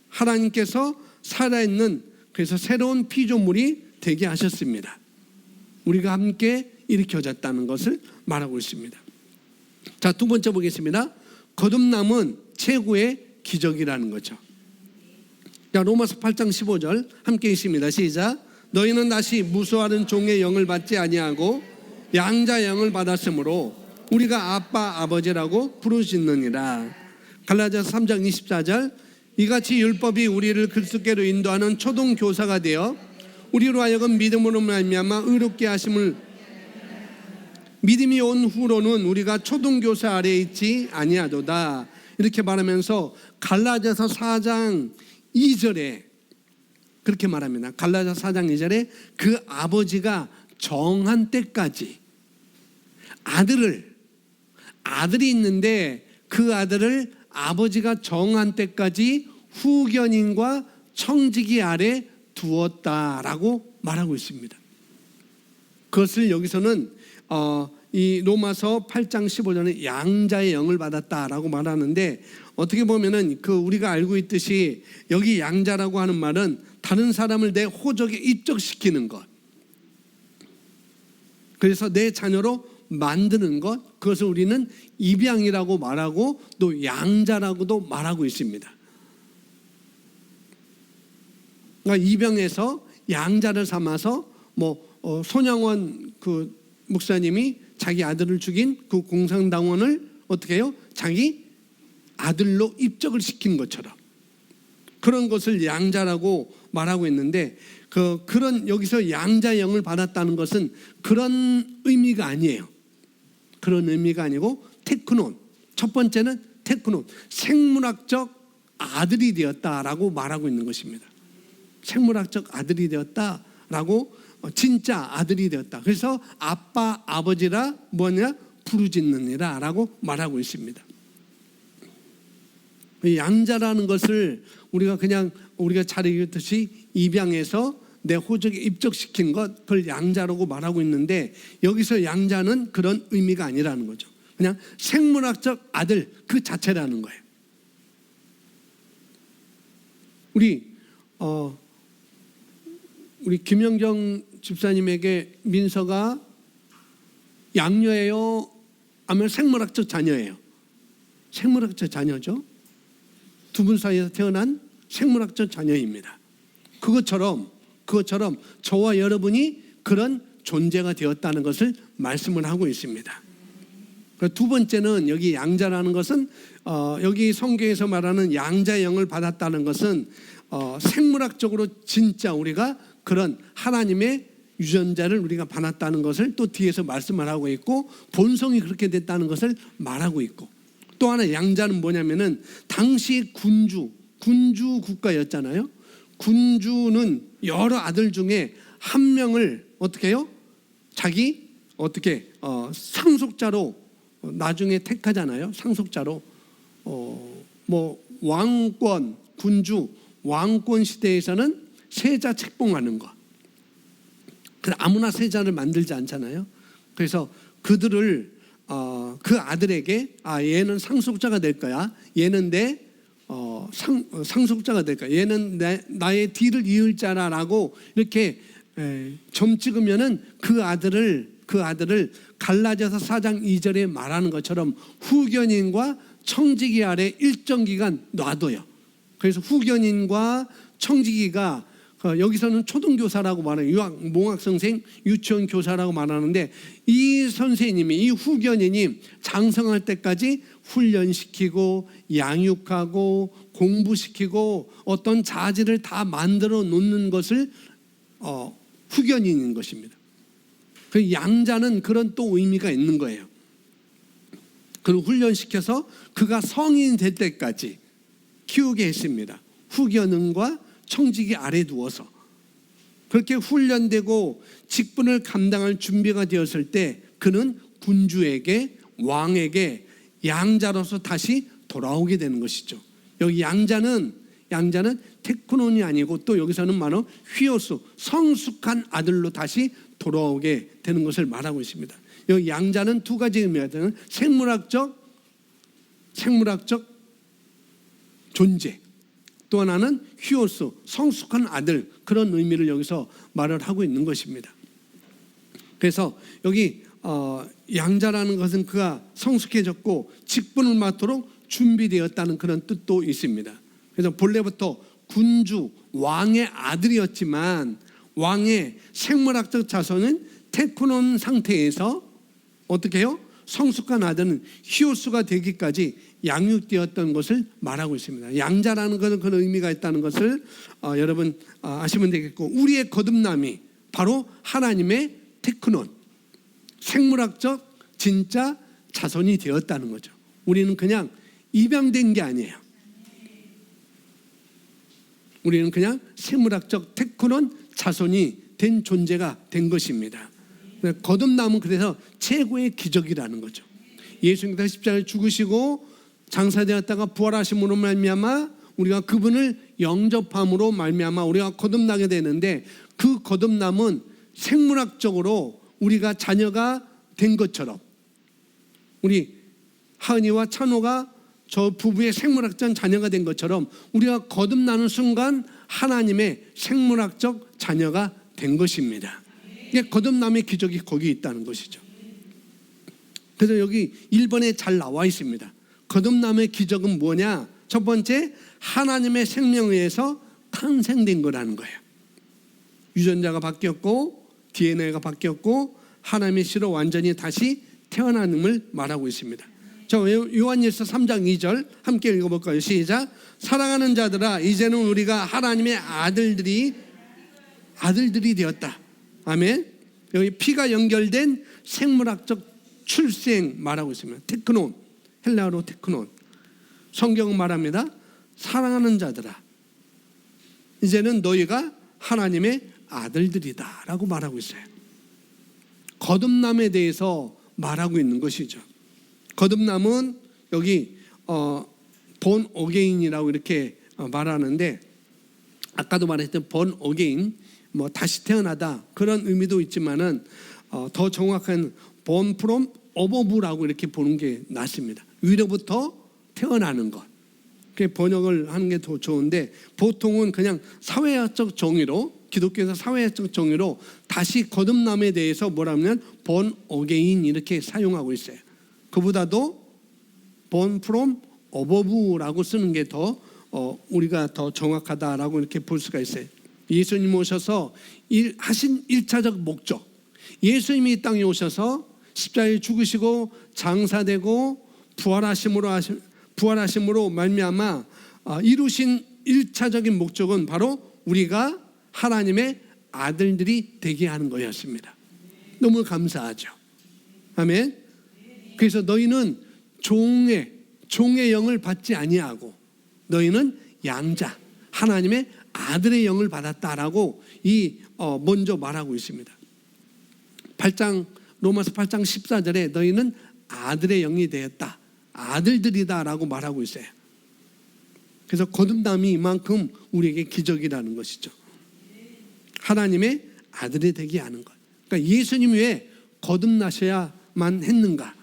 하나님께서 살아있는 그래서 새로운 피조물이 되게 하셨습니다. 우리가 함께 일으켜졌다는 것을 말하고 있습니다. 자, 두 번째 보겠습니다. 거듭남은 최고의 기적이라는 거죠. 자, 로마서 8장 15절 함께 있습니다. 시작. 너희는 다시 무수하는 종의 영을 받지 아니하고 양자 영을 받았으므로 우리가 아빠 아버지라고 부르짖느니라. 갈라디아서 3장 24절 이같이 율법이 우리를 그리스도께로 인도하는 초등 교사가 되어 우리로 하여금 믿음으로 말미암아 의롭게 하심을 믿음이 온 후로는 우리가 초등 교사 아래에 있지 아니하도다. 이렇게 말하면서 갈라디아서 4장 2절에 그렇게 말합니다. 갈라디아서 4장 2절에 그 아버지가 정한 때까지 아들이 있는데 그 아들을 아버지가 정한 때까지 후견인과 청지기 아래 두었다라고 말하고 있습니다. 그것을 여기서는 이 로마서 8장 15절에 양자의 영을 받았다라고 말하는데 어떻게 보면은 그 우리가 알고 있듯이 여기 양자라고 하는 말은 다른 사람을 내 호적에 입적시키는 것, 그래서 내 자녀로 만드는 것, 그것을 우리는 입양이라고 말하고 또 양자라고도 말하고 있습니다. 그러니까 입양해서 양자를 삼아서 손양원 그 목사님이 자기 아들을 죽인 그 공산당원을 어떻게 해요? 자기 아들로 입적을 시킨 것처럼 그런 것을 양자라고 말하고 있는데 그런 여기서 양자 영을 받았다는 것은 그런 의미가 아니에요. 그런 의미가 아니고 테크논, 첫 번째는 테크논, 생물학적 아들이 되었다라고 말하고 있는 것입니다. 생물학적 아들이 되었다라고 진짜 아들이 되었다. 그래서 아빠 아버지라 부르짖느니라 라고 말하고 있습니다. 양자라는 것을 우리가 잘 읽듯이 입양해서 내 호적에 입적시킨 것, 그걸 양자라고 말하고 있는데 여기서 양자는 그런 의미가 아니라는 거죠. 그냥 생물학적 아들 그 자체라는 거예요. 우리 김영정 집사님에게 민서가 양녀예요? 아니면 생물학적 자녀예요? 생물학적 자녀죠. 두 분 사이에서 태어난 생물학적 자녀입니다. 그것처럼 저와 여러분이 그런 존재가 되었다는 것을 말씀을 하고 있습니다. 두 번째는 여기 양자라는 것은 여기 성경에서 말하는 양자의 영을 받았다는 것은 생물학적으로 진짜 우리가 그런 하나님의 유전자를 우리가 받았다는 것을 또 뒤에서 말씀을 하고 있고, 본성이 그렇게 됐다는 것을 말하고 있고, 또 하나 양자는 뭐냐면은 당시 군주 국가였잖아요. 군주는 여러 아들 중에 한 명을 어떻게 해요? 자기 상속자로 나중에 택하잖아요. 상속자로 왕권 군주 왕권 시대에서는 세자 책봉하는 거. 아무나 세자를 만들지 않잖아요. 그래서 그들을 그 아들에게 얘는 상속자가 될 거야. 얘는 내 상속자가 될 거야. 얘는 나의 뒤를 이을 자라라고 이렇게 점 찍으면은 그 아들을 갈라디아서 4장 2절에 말하는 것처럼 후견인과 청지기 아래 일정 기간 놔둬요. 그래서 후견인과 청지기가 여기서는 초등교사라고 말해요. 몽학선생, 유치원 교사라고 말하는데, 이 선생님이, 이 후견인이 장성할 때까지 훈련시키고 양육하고 공부시키고 어떤 자질을 다 만들어 놓는 것을 후견인인 것입니다. 그 양자는 그런 또 의미가 있는 거예요. 그리고 훈련시켜서 그가 성인이 될 때까지 키우게 했습니다. 후견인과 청지기 아래 두어서 그렇게 훈련되고 직분을 감당할 준비가 되었을 때 그는 군주에게, 왕에게 양자로서 다시 돌아오게 되는 것이죠. 여기 양자는 테크논이 아니고 또 여기서는 말로 휘오스, 성숙한 아들로 다시 돌아오게 되는 것을 말하고 있습니다. 여기 양자는 두 가지 의미가 되는 생물학적 존재, 또 하나는 휘오스, 성숙한 아들, 그런 의미를 여기서 말을 하고 있는 것입니다. 그래서 여기 양자라는 것은 그가 성숙해졌고 직분을 맡도록 준비되었다는 그런 뜻도 있습니다. 그래서 본래부터 군주, 왕의 아들이었지만 왕의 생물학적 자손은 테크논 상태에서 어떻게 해요? 성숙한 아들은 히오스가 되기까지 양육되었던 것을 말하고 있습니다. 양자라는 것은 그런 의미가 있다는 것을 여러분 아시면 되겠고, 우리의 거듭남이 바로 하나님의 테크논, 생물학적 진짜 자손이 되었다는 거죠. 우리는 그냥 입양된 게 아니에요. 우리는 그냥 생물학적 테크논 자손이 된 존재가 된 것입니다. 거듭남은 그래서 최고의 기적이라는 거죠. 예수님께서 십자가에 죽으시고 장사되었다가 부활하심으로 말미암아 우리가 그분을 영접함으로 말미암아 우리가 거듭나게 되는데, 그 거듭남은 생물학적으로 우리가 자녀가 된 것처럼, 우리 하은이와 찬호가 저 부부의 생물학적 자녀가 된 것처럼 우리가 거듭나는 순간 하나님의 생물학적 자녀가 된 것입니다. 이게 거듭남의 기적이 거기 있다는 것이죠. 그래서 여기 1번에 잘 나와 있습니다. 거듭남의 기적은 뭐냐? 첫 번째, 하나님의 생명에 의해서 탄생된 거라는 거예요. 유전자가 바뀌었고 DNA가 바뀌었고 하나님의 씨로 완전히 다시 태어남을 말하고 있습니다. 자, 요한일서 3장 2절 함께 읽어볼까요? 시작. 사랑하는 자들아, 이제는 우리가 하나님의 아들들이 되었다. 아멘. 여기 피가 연결된 생물학적 출생 말하고 있습니다. 테크논, 헬라어로 테크논. 성경은 말합니다. 사랑하는 자들아, 이제는 너희가 하나님의 아들들이다 라고 말하고 있어요. 거듭남에 대해서 말하고 있는 것이죠. 거듭남은 여기 본 어게인이라고 이렇게 말하는데, 아까도 말했던 본 어게인, 다시 태어나다, 그런 의미도 있지만은 더 정확한 born from 어버부라고 이렇게 보는 게 낫습니다. 위로부터 태어나는 것. 그렇게 번역을 하는 게 더 좋은데, 보통은 그냥 사회학적 정의로, 기독교에서 사회학적 정의로 다시 거듭남에 대해서 뭐라면 born again 이렇게 사용하고 있어요. 그보다도 born from above라고 쓰는 게 더 우리가 더 정확하다라고 이렇게 볼 수가 있어요. 예수님 오셔서 하신 1차적 목적, 예수님이 이 땅에 오셔서 십자가에 죽으시고 장사되고 부활하심으로 말미암아 이루신 1차적인 목적은 바로 우리가 하나님의 아들들이 되게 하는 거였습니다. 너무 감사하죠. 아멘. 그래서 너희는 종의 영을 받지 아니하고 너희는 양자, 하나님의 아들의 영을 받았다라고 먼저 말하고 있습니다. 로마서 8장 14절에 너희는 아들의 영이 되었다, 아들들이다라고 말하고 있어요. 그래서 거듭남이 이만큼 우리에게 기적이라는 것이죠. 하나님의 아들이 되게 하는 것. 그러니까 예수님 왜 거듭나셔야만 했는가?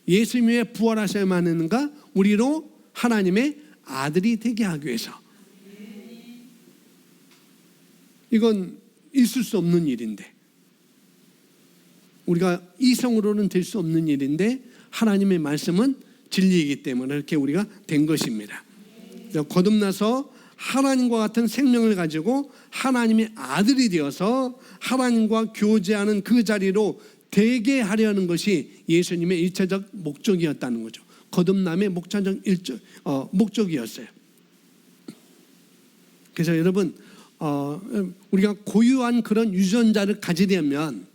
예수님 왜 부활하셔야만 했는가? 우리로 하나님의 아들이 되게 하기 위해서. 이건 있을 수 없는 일인데, 우리가 이성으로는 될 수 없는 일인데 하나님의 말씀은 진리이기 때문에 이렇게 우리가 된 것입니다. 거듭나서 하나님과 같은 생명을 가지고 하나님의 아들이 되어서 하나님과 교제하는 그 자리로 되게 하려는 것이 예수님의 1차적 목적이었다는 거죠. 거듭남의 목적이었어요. 그래서 여러분, 우리가 고유한 그런 유전자를 가지려면,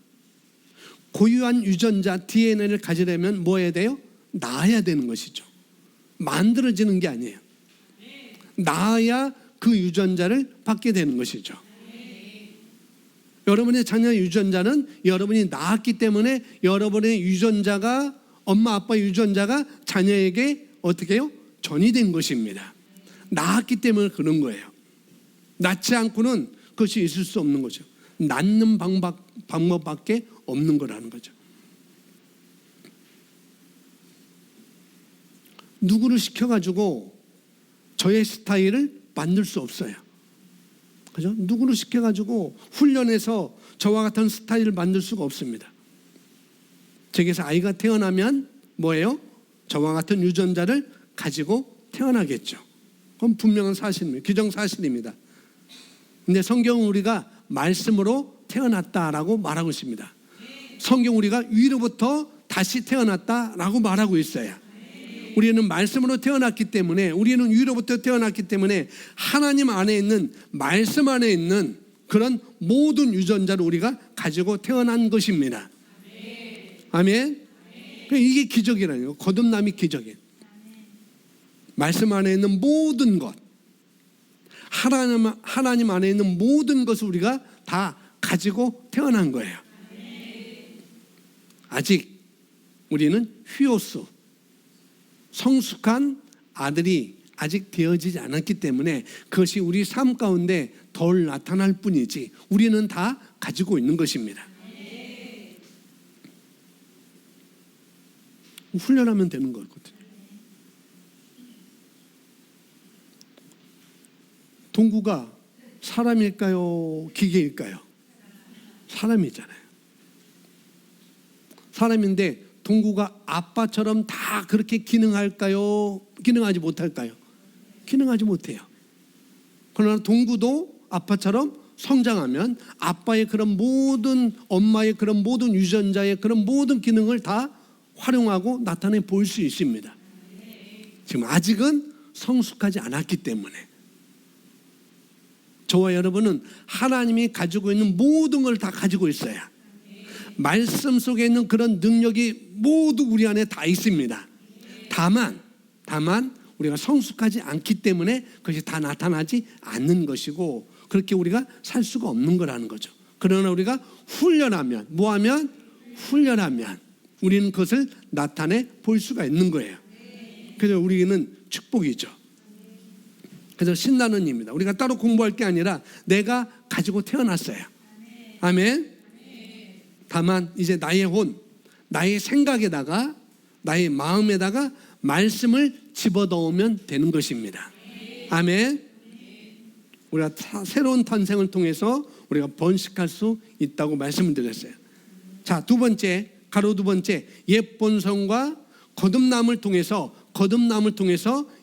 고유한 유전자 DNA를 가지려면 뭐 해야 돼요? 낳아야 되는 것이죠. 만들어지는 게 아니에요. 낳아야 그 유전자를 받게 되는 것이죠. 여러분의 자녀의 유전자는 여러분이 낳았기 때문에 여러분의 유전자가, 엄마 아빠 유전자가 자녀에게 어떻게 해요? 전이된 것입니다. 낳았기 때문에 그런 거예요. 낳지 않고는 그것이 있을 수 없는 거죠. 낳는 방법밖에 없는 거라는 거죠. 누구를 시켜가지고 저의 스타일을 만들 수 없어요. 그죠? 누구를 시켜가지고 훈련해서 저와 같은 스타일을 만들 수가 없습니다. 제게서 아이가 태어나면 뭐예요? 저와 같은 유전자를 가지고 태어나겠죠. 그건 분명한 사실입니다. 기정사실입니다. 근데 성경은 우리가 말씀으로 태어났다라고 말하고 있습니다. 성경 우리가 위로부터 다시 태어났다라고 말하고 있어요. 우리는 말씀으로 태어났기 때문에, 우리는 위로부터 태어났기 때문에 하나님 안에 있는, 말씀 안에 있는 그런 모든 유전자를 우리가 가지고 태어난 것입니다. 아멘. 이게 기적이라니요. 거듭남이 기적이에요. 말씀 안에 있는 모든 것, 하나님 안에 있는 모든 것을 우리가 다 가지고 태어난 거예요. 아직 우리는 휘오스, 성숙한 아들이 아직 되어지지 않았기 때문에 그것이 우리 삶 가운데 덜 나타날 뿐이지 우리는 다 가지고 있는 것입니다. 훈련하면 되는 거거든요. 동구가 사람일까요? 기계일까요? 사람이잖아요. 사람인데 동구가 아빠처럼 다 그렇게 기능할까요? 기능하지 못할까요? 기능하지 못해요. 그러나 동구도 아빠처럼 성장하면 아빠의 그런 모든, 엄마의 그런 모든 유전자의 그런 모든 기능을 다 활용하고 나타내 보일 수 있습니다. 지금 아직은 성숙하지 않았기 때문에. 저와 여러분은 하나님이 가지고 있는 모든 걸 다 가지고 있어요. 말씀 속에 있는 그런 능력이 모두 우리 안에 다 있습니다. 다만 우리가 성숙하지 않기 때문에 그것이 다 나타나지 않는 것이고, 그렇게 우리가 살 수가 없는 거라는 거죠. 그러나 우리가 훈련하면, 뭐하면? 훈련하면 우리는 그것을 나타내 볼 수가 있는 거예요. 그래서 우리는 축복이죠. 그래서 신나는 일입니다. 우리가 따로 공부할 게 아니라 내가 가지고 태어났어요. 아멘. 다만 이제 나의 나의 생각에다가 나의 마음에다가 말씀을 집어넣으면 되는 것입니다. 아멘. 우리가 새로운 탄생을 통해서 우리가 번식할 수 있다고 말씀을 드렸어요. 자, 두 번째, 가로 두 번째, 옛 본성과 거듭남을 통해서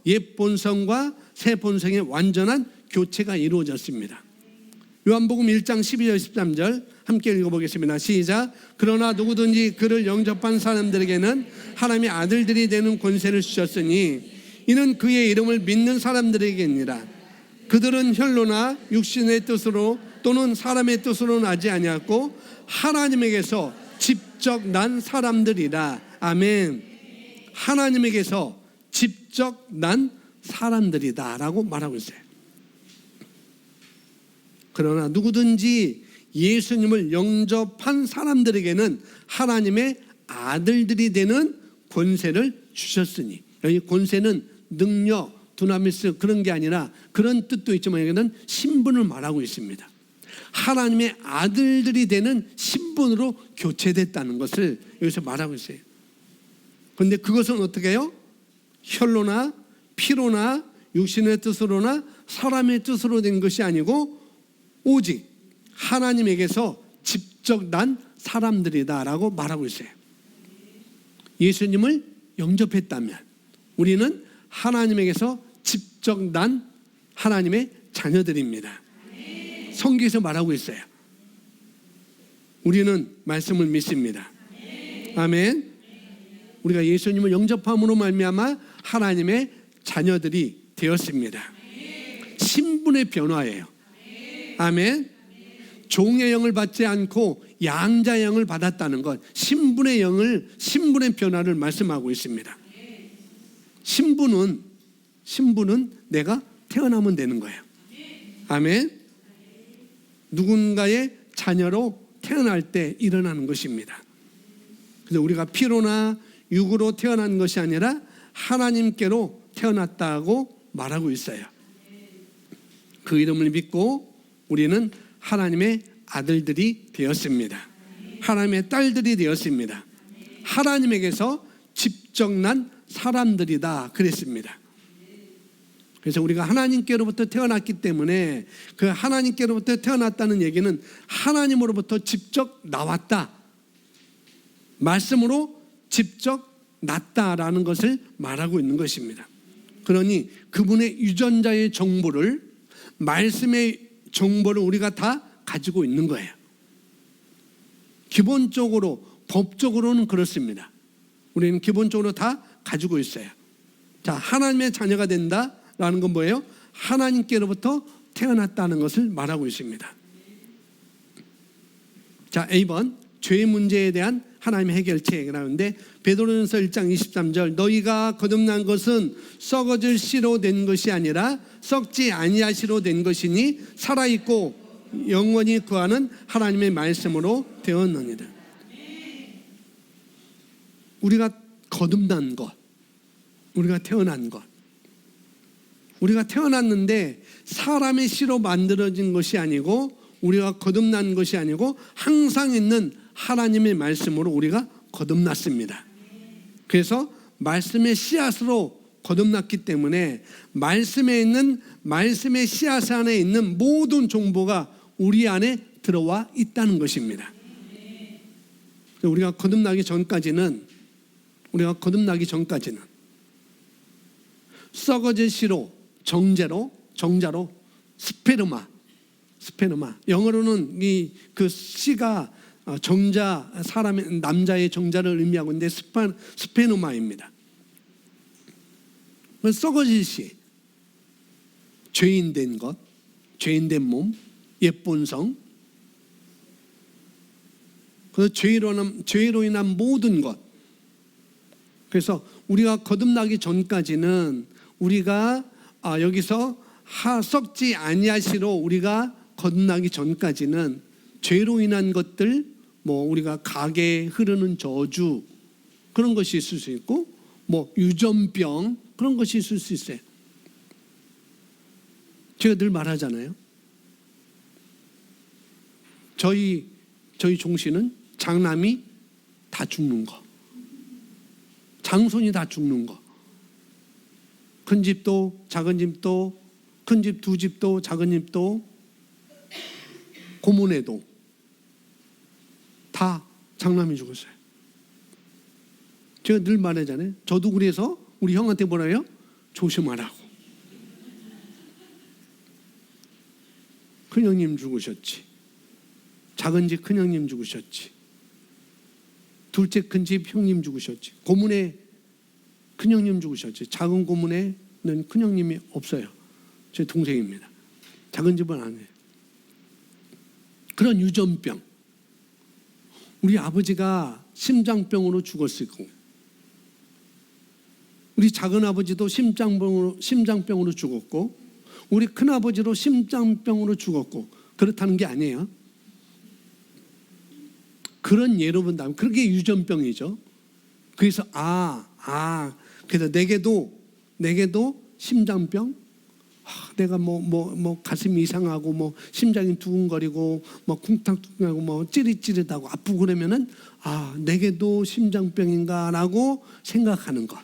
옛 본성과 새 본성의 완전한 교체가 이루어졌습니다. 요한복음 1장 12절 13절 함께 읽어보겠습니다. 시작. 그러나 누구든지 그를 영접한 사람들에게는 하나님의 아들들이 되는 권세를 주셨으니 이는 그의 이름을 믿는 사람들에게니라. 그들은 혈로나 육신의 뜻으로 또는 사람의 뜻으로 나지 아니하고 하나님에게서 직접 난 사람들이라. 아멘. 하나님에게서 직접 난 사람들이다 라고 말하고 있어요. 그러나 누구든지 예수님을 영접한 사람들에게는 하나님의 아들들이 되는 권세를 주셨으니, 여기 권세는 능력, 두나미스 그런 게 아니라 그런 뜻도 있지만 여기는 신분을 말하고 있습니다. 하나님의 아들들이 되는 신분으로 교체됐다는 것을 여기서 말하고 있어요. 그런데 그것은 어떻게 해요? 혈로나 피로나 육신의 뜻으로나 사람의 뜻으로 된 것이 아니고 오직 하나님에게서 직접 난 사람들이다라고 말하고 있어요. 예수님을 영접했다면 우리는 하나님에게서 직접 난 하나님의 자녀들입니다. 성경에서 말하고 있어요. 우리는 말씀을 믿습니다. 아멘. 우리가 예수님을 영접함으로 말미암아 하나님의 자녀들이 되었습니다. 신분의 변화예요. 아멘. 종의 영을 받지 않고 양자의 영을 받았다는 것, 신분의 변화를 말씀하고 있습니다. 신분은 내가 태어나면 되는 거예요. 아멘. 누군가의 자녀로 태어날 때 일어나는 것입니다. 그래서 우리가 피로나 육으로 태어난 것이 아니라 하나님께로 태어났다고 말하고 있어요. 그 이름을 믿고 우리는 하나님의 아들들이 되었습니다. 하나님의 딸들이 되었습니다. 하나님에게서 직접 난 사람들이다 그랬습니다. 그래서 우리가 하나님께로부터 태어났기 때문에 그 하나님께로부터 태어났다는 얘기는 하나님으로부터 직접 나왔다, 말씀으로 직접 났다라는 것을 말하고 있는 것입니다. 그러니 그분의 유전자의 정보를, 말씀의 정보를 우리가 다 가지고 있는 거예요. 기본적으로 법적으로는 그렇습니다. 우리는 기본적으로 다 가지고 있어요. 자, 하나님의 자녀가 된다라는 건 뭐예요? 하나님께로부터 태어났다는 것을 말하고 있습니다. 자, A번 죄의 문제에 대한 하나님의 해결책이라는데, 베드로전서 1장 23절 너희가 거듭난 것은 썩어질 씨로 된 것이 아니라 썩지 아니할 씨로 된 것이니 살아있고 영원히 구하는 하나님의 말씀으로 되었느니라. 우리가 거듭난 것, 우리가 태어난 것, 우리가 태어났는데 사람의 씨로 만들어진 것이 아니고 우리가 거듭난 것이 아니고 항상 있는 하나님의 말씀으로 우리가 거듭났습니다. 그래서 말씀의 씨앗으로 거듭났기 때문에 말씀의 씨앗 안에 있는 모든 정보가 우리 안에 들어와 있다는 것입니다. 우리가 거듭나기 전까지는 썩어질 씨로, 정자로 스페르마, 영어로는 그 씨가 정자, 사람의 남자의 정자를 의미하고 있는데 스페누마입니다. 썩어질 씨, 죄인된 것, 죄인된 몸, 옛 본성, 그래서 죄로 인한 모든 것. 그래서 우리가 거듭나기 전까지는 우리가 여기서 썩지 아니하시로 우리가 거듭나기 전까지는 죄로 인한 것들, 우리가 가게에 흐르는 저주 그런 것이 있을 수 있고, 유전병 그런 것이 있을 수 있어요. 제가 늘 말하잖아요. 저희 종씨는 장남이 다 죽는 거. 장손이 다 죽는 거. 큰 집도 작은 집도, 큰 집 두 집도 작은 집도, 고모네도 다 장남이 죽었어요. 제가 늘 말하잖아요. 저도 그래서 우리 형한테 뭐라 해요? 조심하라고. 큰형님 죽으셨지. 작은 집 큰형님 죽으셨지. 둘째 큰 집 형님 죽으셨지. 고문에 큰형님 죽으셨지. 작은 고문에는 큰형님이 없어요. 제 동생입니다. 작은 집은 아니에요. 그런 유전병. 우리 아버지가 심장병으로 죽었을 거고, 우리 작은 아버지도 심장병으로 죽었고, 우리 큰 아버지도 심장병으로 죽었고, 그렇다는 게 아니에요. 그런 예로 본다면 그게 유전병이죠. 그래서 그래서 내게도 심장병, 내가 가슴이 이상하고 심장이 두근거리고 쿵탕쿵탕하고 찌릿찌릿하고 아프고 그러면은 내게도 심장병인가라고 생각하는 것.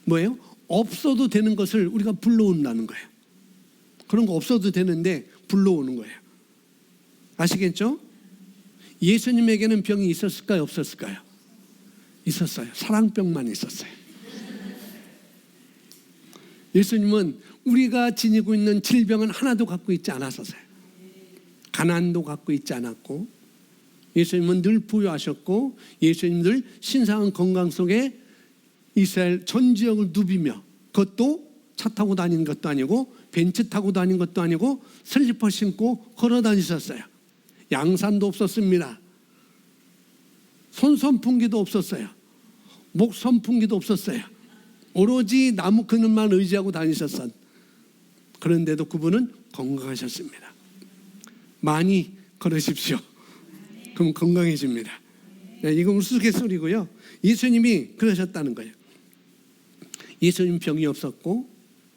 뭐예요? 없어도 되는 것을 우리가 불러온다는 거예요. 그런 거 없어도 되는데 불러오는 거예요. 아시겠죠? 예수님에게는 병이 있었을까요? 없었을까요? 있었어요. 사랑병만 있었어요. 예수님은 우리가 지니고 있는 질병은 하나도 갖고 있지 않았었어요. 가난도 갖고 있지 않았고, 예수님은 늘 부유하셨고, 예수님 늘 신성한 건강 속에 이스라엘 전 지역을 누비며, 그것도 차 타고 다니는 것도 아니고 벤츠 타고 다니는 것도 아니고 슬리퍼 신고 걸어 다니셨어요. 양산도 없었습니다. 손 선풍기도 없었어요. 목 선풍기도 없었어요. 오로지 나무 그늘만 의지하고 다니셨던, 그런데도 그분은 건강하셨습니다. 많이 걸으십시오. 그럼 건강해집니다. 이건 우스갯소리고요. 예수님이 그러셨다는 거예요. 예수님 병이 없었고,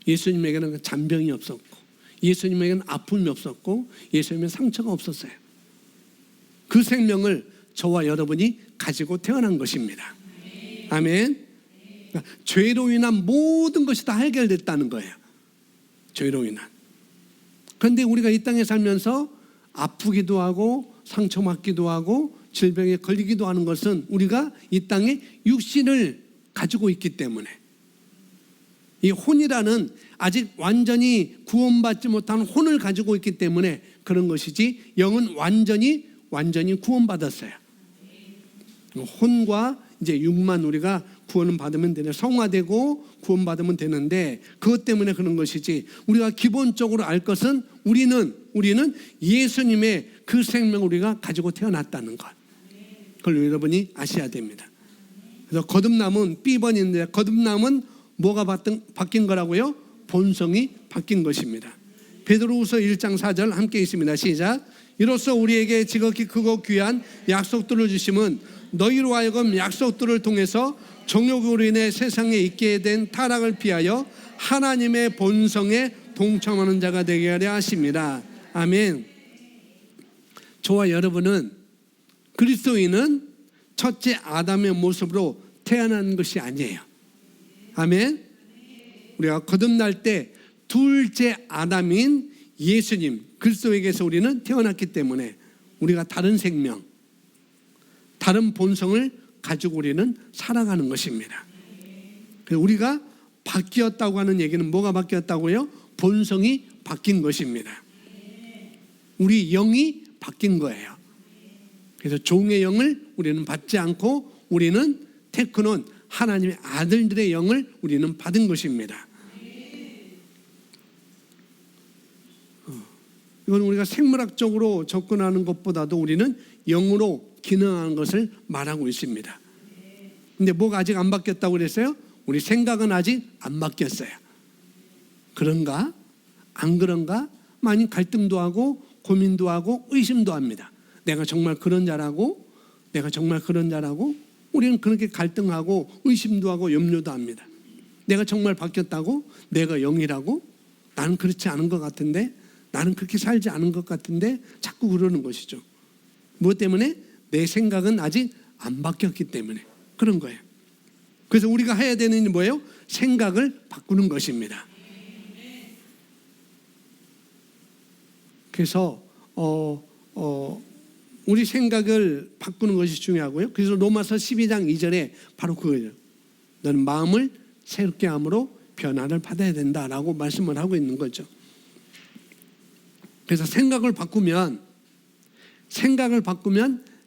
예수님에게는 잔병이 없었고, 예수님에게는 아픔이 없었고, 예수님에게는 상처가 없었어요. 그 생명을 저와 여러분이 가지고 태어난 것입니다. 아멘. 그러니까 죄로 인한 모든 것이 다 해결됐다는 거예요. 죄로 인한. 그런데 우리가 이 땅에 살면서 아프기도 하고 상처받기도 하고 질병에 걸리기도 하는 것은 우리가 이 땅에 육신을 가지고 있기 때문에, 이 혼이라는 아직 완전히 구원받지 못한 혼을 가지고 있기 때문에 그런 것이지, 영은 완전히 구원받았어요. 혼과 이제 육만 우리가 구원을 받으면 되네, 성화되고 구원받으면 되는데, 그것 때문에 그런 것이지, 우리가 기본적으로 알 것은 우리는 예수님의 그 생명을 우리가 가지고 태어났다는 것. 그걸 여러분이 아셔야 됩니다. 그래서 거듭남은 B번인데, 거듭남은 뭐가 바뀐 거라고요? 본성이 바뀐 것입니다. 베드로후서 1장 4절 함께 있습니다. 시작. 이로써 우리에게 지극히 크고 귀한 약속들을 주심은 너희로 하여금 약속들을 통해서 정욕으로 인해 세상에 있게 된 타락을 피하여 하나님의 본성에 동참하는 자가 되게 하려 하십니다. 아멘. 저와 여러분은, 그리스도인은 첫째 아담의 모습으로 태어난 것이 아니에요. 아멘. 우리가 거듭날 때 둘째 아담인 예수님 그리스도에게서 우리는 태어났기 때문에 우리가 다른 생명, 다른 본성을 가지고 우리는 살아가는 것입니다. 우리가 바뀌었다고 하는 얘기는 뭐가 바뀌었다고요? 본성이 바뀐 것입니다. 우리 영이 바뀐 거예요. 그래서 종의 영을 우리는 받지 않고 우리는 테크논 하나님의 아들들의 영을 우리는 받은 것입니다. 이건 우리가 생물학적으로 접근하는 것보다도 우리는 영으로 기능하는 것을 말하고 있습니다. 근데 뭐가 아직 안 바뀌었다고 그랬어요? 우리 생각은 아직 안 바뀌었어요. 그런가? 안 그런가? 많이 갈등도 하고 고민도 하고 의심도 합니다. 내가 정말 그런 자라고? 내가 정말 그런 자라고? 우리는 그렇게 갈등하고 의심도 하고 염려도 합니다. 내가 정말 바뀌었다고? 내가 영이라고? 나는 그렇지 않은 것 같은데? 나는 그렇게 살지 않은 것 같은데 자꾸 그러는 것이죠. 무엇 때문에? 내 생각은 아직 안 바뀌었기 때문에 그런 거예요. 그래서 우리가 해야 되는 일은 뭐예요? 생각을 바꾸는 것입니다. 그래서 우리 생각을 바꾸는 것이 중요하고요. 그래서 로마서 12장 2절에 바로 그거예요. 너는 마음을 새롭게 함으로 변화를 받아야 된다라고 말씀을 하고 있는 거죠. 그래서 생각을 바꾸면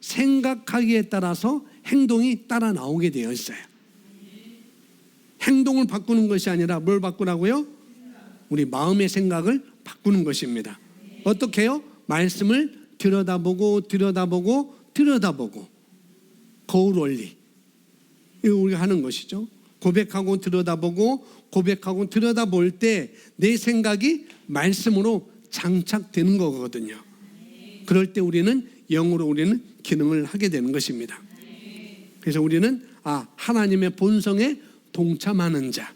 생각하기에 따라서 행동이 따라 나오게 되어 있어요. 행동을 바꾸는 것이 아니라 뭘 바꾸라고요? 우리 마음의 생각을 바꾸는 것입니다. 어떻게 해요? 말씀을 들여다보고 거울 원리, 이거 우리가 하는 것이죠. 고백하고 들여다볼 때 내 생각이 말씀으로 장착되는 거거든요. 그럴 때 우리는 영으로 기능을 하게 되는 것입니다. 그래서 우리는 하나님의 본성에 동참하는 자,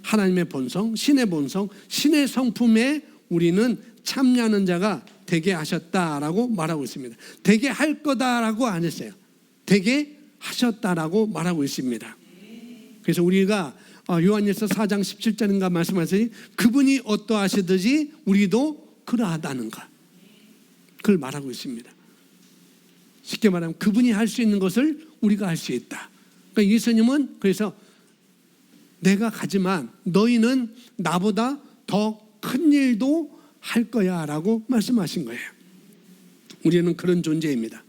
하나님의 본성, 신의 본성, 신의 성품에 우리는 참여하는 자가 되게 하셨다라고 말하고 있습니다. 되게 할 거다라고 안 했어요. 되게 하셨다라고 말하고 있습니다. 그래서 우리가 요한일서 4장 17절인가 말씀하시니 그분이 어떠하시든지 우리도 그러하다는 것, 그걸 말하고 있습니다. 쉽게 말하면 그분이 할 수 있는 것을 우리가 할 수 있다. 그러니까 예수님은 그래서 내가 가지만 너희는 나보다 더 큰 일도 할 거야 라고 말씀하신 거예요. 우리는 그런 존재입니다.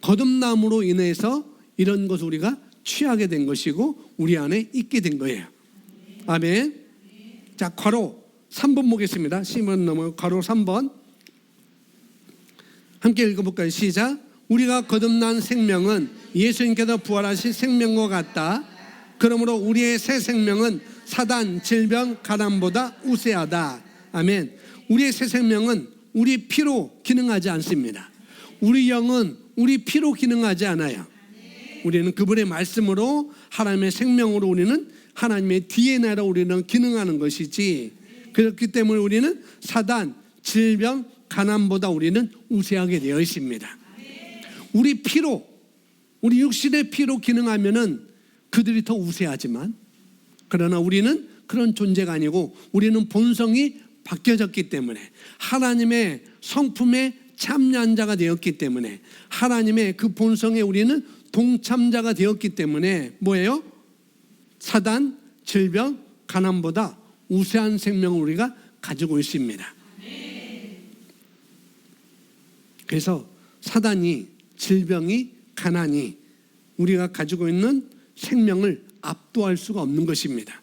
거듭남으로 인해서 이런 것을 우리가 취하게 된 것이고 우리 안에 있게 된 거예요. 아멘. 자, 괄호 3번 보겠습니다. 시면 넘어 괄호 3번 함께 읽어볼까요? 시작. 우리가 거듭난 생명은 예수님께서 부활하신 생명과 같다. 그러므로 우리의 새 생명은 사단, 질병, 가난보다 우세하다. 아멘. 우리의 새 생명은 우리 피로 기능하지 않습니다. 우리 영은 우리 피로 기능하지 않아요. 우리는 그분의 말씀으로 하나님의 생명으로 우리는 하나님의 DNA로 우리는 기능하는 것이지, 그렇기 때문에 우리는 사단, 질병, 가난보다 우리는 우세하게 되어 있습니다. 우리 피로, 우리 육신의 피로 기능하면은 그들이 더 우세하지만, 그러나 우리는 그런 존재가 아니고 우리는 본성이 바뀌어졌기 때문에 하나님의 성품에 참여한 자가 되었기 때문에 하나님의 그 본성에 우리는 동참자가 되었기 때문에 뭐예요? 사단, 질병, 가난보다 우세한 생명을 우리가 가지고 있습니다. 그래서 사단이, 질병이, 가난이 우리가 가지고 있는 생명을 압도할 수가 없는 것입니다.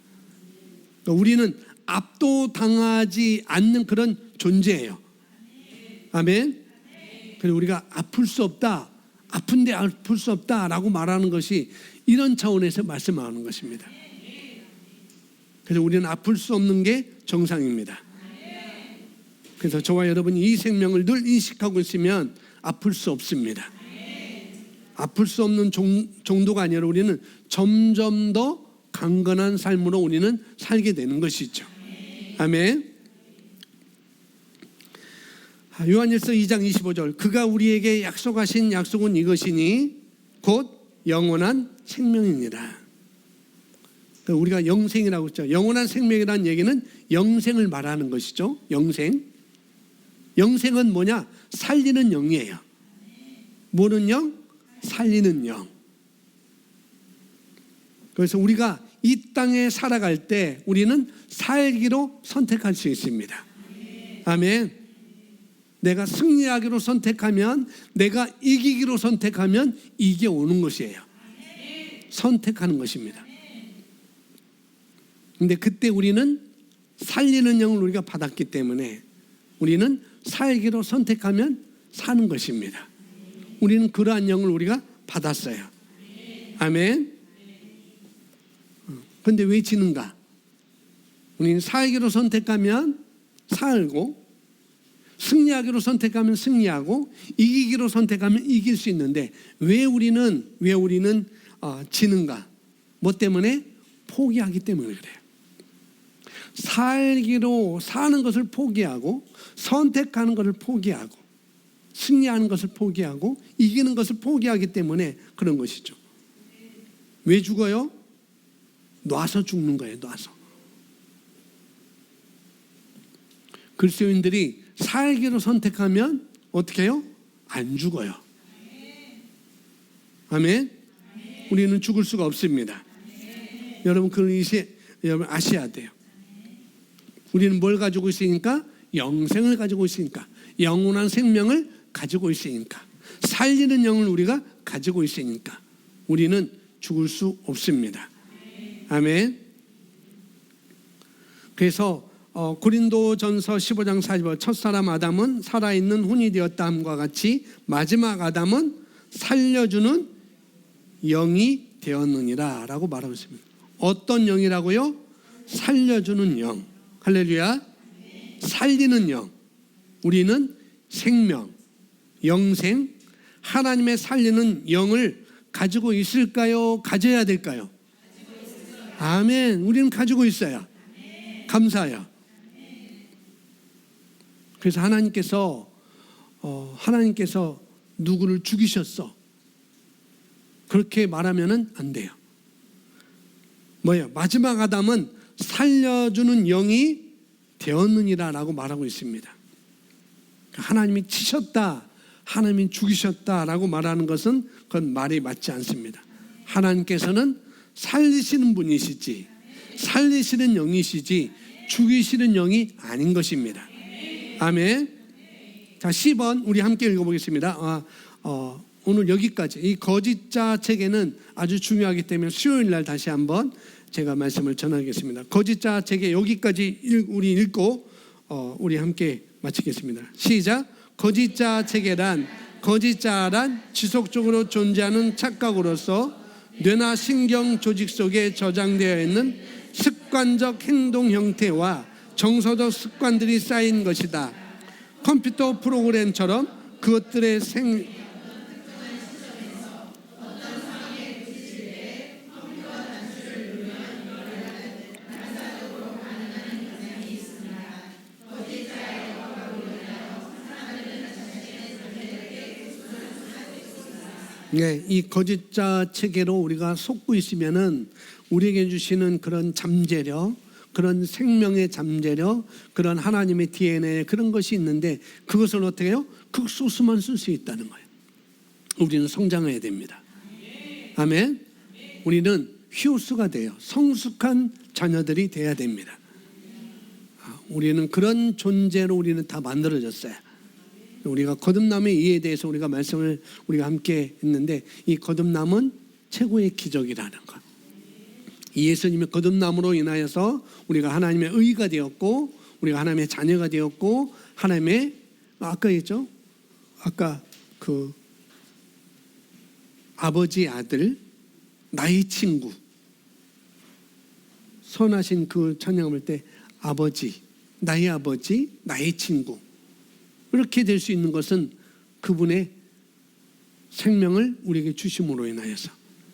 그러니까 우리는 압도당하지 않는 그런 존재예요. 아멘. 그래서 우리가 아플 수 없다, 아픈데 아플 수 없다라고 말하는 것이 이런 차원에서 말씀하는 것입니다. 그래서 우리는 아플 수 없는 게 정상입니다. 그래서 저와 여러분이 이 생명을 늘 인식하고 있으면 아플 수 없습니다. 아플 수 없는 정도가 아니라 우리는 점점 더 강건한 삶으로 우리는 살게 되는 것이죠. 아멘. 요한일서 2장 25절 그가 우리에게 약속하신 약속은 이것이니 곧 영원한 생명이니라. 우리가 영생이라고 했죠. 영원한 생명이라는 얘기는 영생을 말하는 것이죠. 영생은 뭐냐? 살리는 영이에요. 뭐는 영? 살리는 영. 그래서 우리가 이 땅에 살아갈 때 우리는 살기로 선택할 수 있습니다. 아멘. 내가 승리하기로 선택하면, 내가 이기기로 선택하면 이게 오는 것이에요. 선택하는 것입니다. 근데 그때 우리는 살리는 영을 우리가 받았기 때문에 우리는 살기로 선택하면 사는 것입니다. 우리는 그러한 영을 우리가 받았어요. 아멘. 그런데 왜 지는가? 우리는 살기로 선택하면 살고, 승리하기로 선택하면 승리하고, 이기기로 선택하면 이길 수 있는데 왜 우리는 지는가? 뭐 때문에? 포기하기 때문에 그래요. 살기로 사는 것을 포기하고 선택하는 것을 포기하고 승리하는 것을 포기하고 이기는 것을 포기하기 때문에 그런 것이죠. 왜 죽어요? 놔서 죽는 거예요. 놔서. 그리스도인들이 살기로 선택하면 어떻게 해요? 안 죽어요. 아멘. 우리는 죽을 수가 없습니다. 여러분 여러분 아셔야 돼요. 우리는 뭘 가지고 있으니까? 영생을 가지고 있으니까, 영원한 생명을 가지고 있으니까, 살리는 영을 우리가 가지고 있으니까 우리는 죽을 수 없습니다. 아멘. 그래서 고린도전서 15장 40절 첫사람 아담은 살아있는 혼이 되었다 함과 같이 마지막 아담은 살려주는 영이 되었느니라 라고 말하고 있습니다. 어떤 영이라고요? 살려주는 영. 할렐루야. 살리는 영. 우리는 생명, 영생, 하나님의 살리는 영을 가지고 있을까요? 가져야 될까요? 아멘. 우리는 가지고 있어요. 감사해요. 그래서 하나님께서 누구를 죽이셨어, 그렇게 말하면은 안 돼요. 뭐예요? 마지막 아담은 살려주는 영이 되었느니라 라고 말하고 있습니다. 하나님이 치셨다, 하나님이 죽이셨다 라고 말하는 것은 그건 말이 맞지 않습니다. 하나님께서는 살리시는 분이시지, 살리시는 영이시지 죽이시는 영이 아닌 것입니다. 아멘. 자, 10번 우리 함께 읽어보겠습니다. 오늘 여기까지. 이 거짓자 책에는 아주 중요하기 때문에 수요일 날 다시 한번 제가 말씀을 전하겠습니다. 거짓자 책에 여기까지 우리 읽고 우리 함께 마치겠습니다. 시작. 거짓자 책에란, 거짓자란 지속적으로 존재하는 착각으로서 뇌나 신경 조직 속에 저장되어 있는 습관적 행동 형태와 정서적 습관들이 쌓인 것이다. 컴퓨터 프로그램처럼 그것들의 이 거짓자 체계로 우리가 속고 있으면은 우리에게 주시는 그런 잠재력, 그런 생명의 잠재력, 그런 하나님의 DNA 그런 것이 있는데 그것을 어떻게 해요? 극소수만 쓸 수 있다는 거예요. 우리는 성장해야 됩니다. 아멘. 우리는 휴수가 돼요. 성숙한 자녀들이 돼야 됩니다. 우리는 그런 존재로 우리는 다 만들어졌어요. 우리가 거듭남의 이에 대해서 우리가 말씀을 우리가 함께 했는데 이 거듭남은 최고의 기적이라는 것. 이 예수님의 거듭남으로 인하여서 우리가 하나님의 의가 되었고 우리가 하나님의 자녀가 되었고 하나님의 아까 했죠? 아까 그 아버지 아들 나의 친구 선하신 그 찬양을 할 때 아버지 나의 친구 이렇게 될 수 있는 것은 그분의 생명을 우리에게 주심으로 인하여서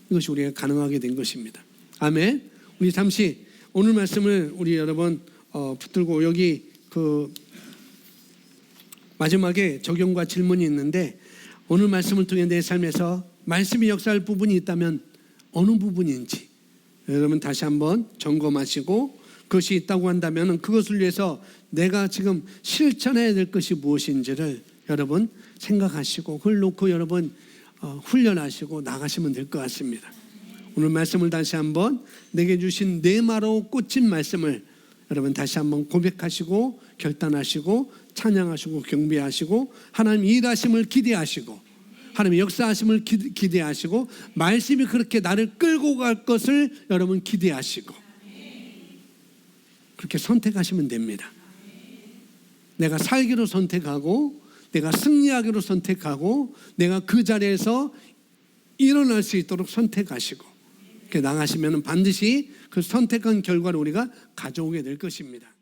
이것이 우리가 가능하게 된 것입니다. 아멘. 우리 잠시 오늘 말씀을 우리 여러분 붙들고 여기 그 마지막에 적용과 질문이 있는데 오늘 말씀을 통해 내 삶에서 말씀이 역사할 부분이 있다면 어느 부분인지 여러분 다시 한번 점검하시고 그것이 있다고 한다면 그것을 위해서 내가 지금 실천해야 될 것이 무엇인지를 여러분 생각하시고 그걸 놓고 여러분 훈련하시고 나가시면 될 것 같습니다. 오늘 말씀을 다시 한번 내게 주신 네마로 꽂힌 말씀을 여러분 다시 한번 고백하시고 결단하시고 찬양하시고 경배하시고 하나님 일하심을 기대하시고 하나님의 역사하심을 기대하시고 말씀이 그렇게 나를 끌고 갈 것을 여러분 기대하시고 그렇게 선택하시면 됩니다. 내가 살기로 선택하고 내가 승리하기로 선택하고 내가 그 자리에서 일어날 수 있도록 선택하시고 이렇게 나가시면 반드시 그 선택한 결과를 우리가 가져오게 될 것입니다.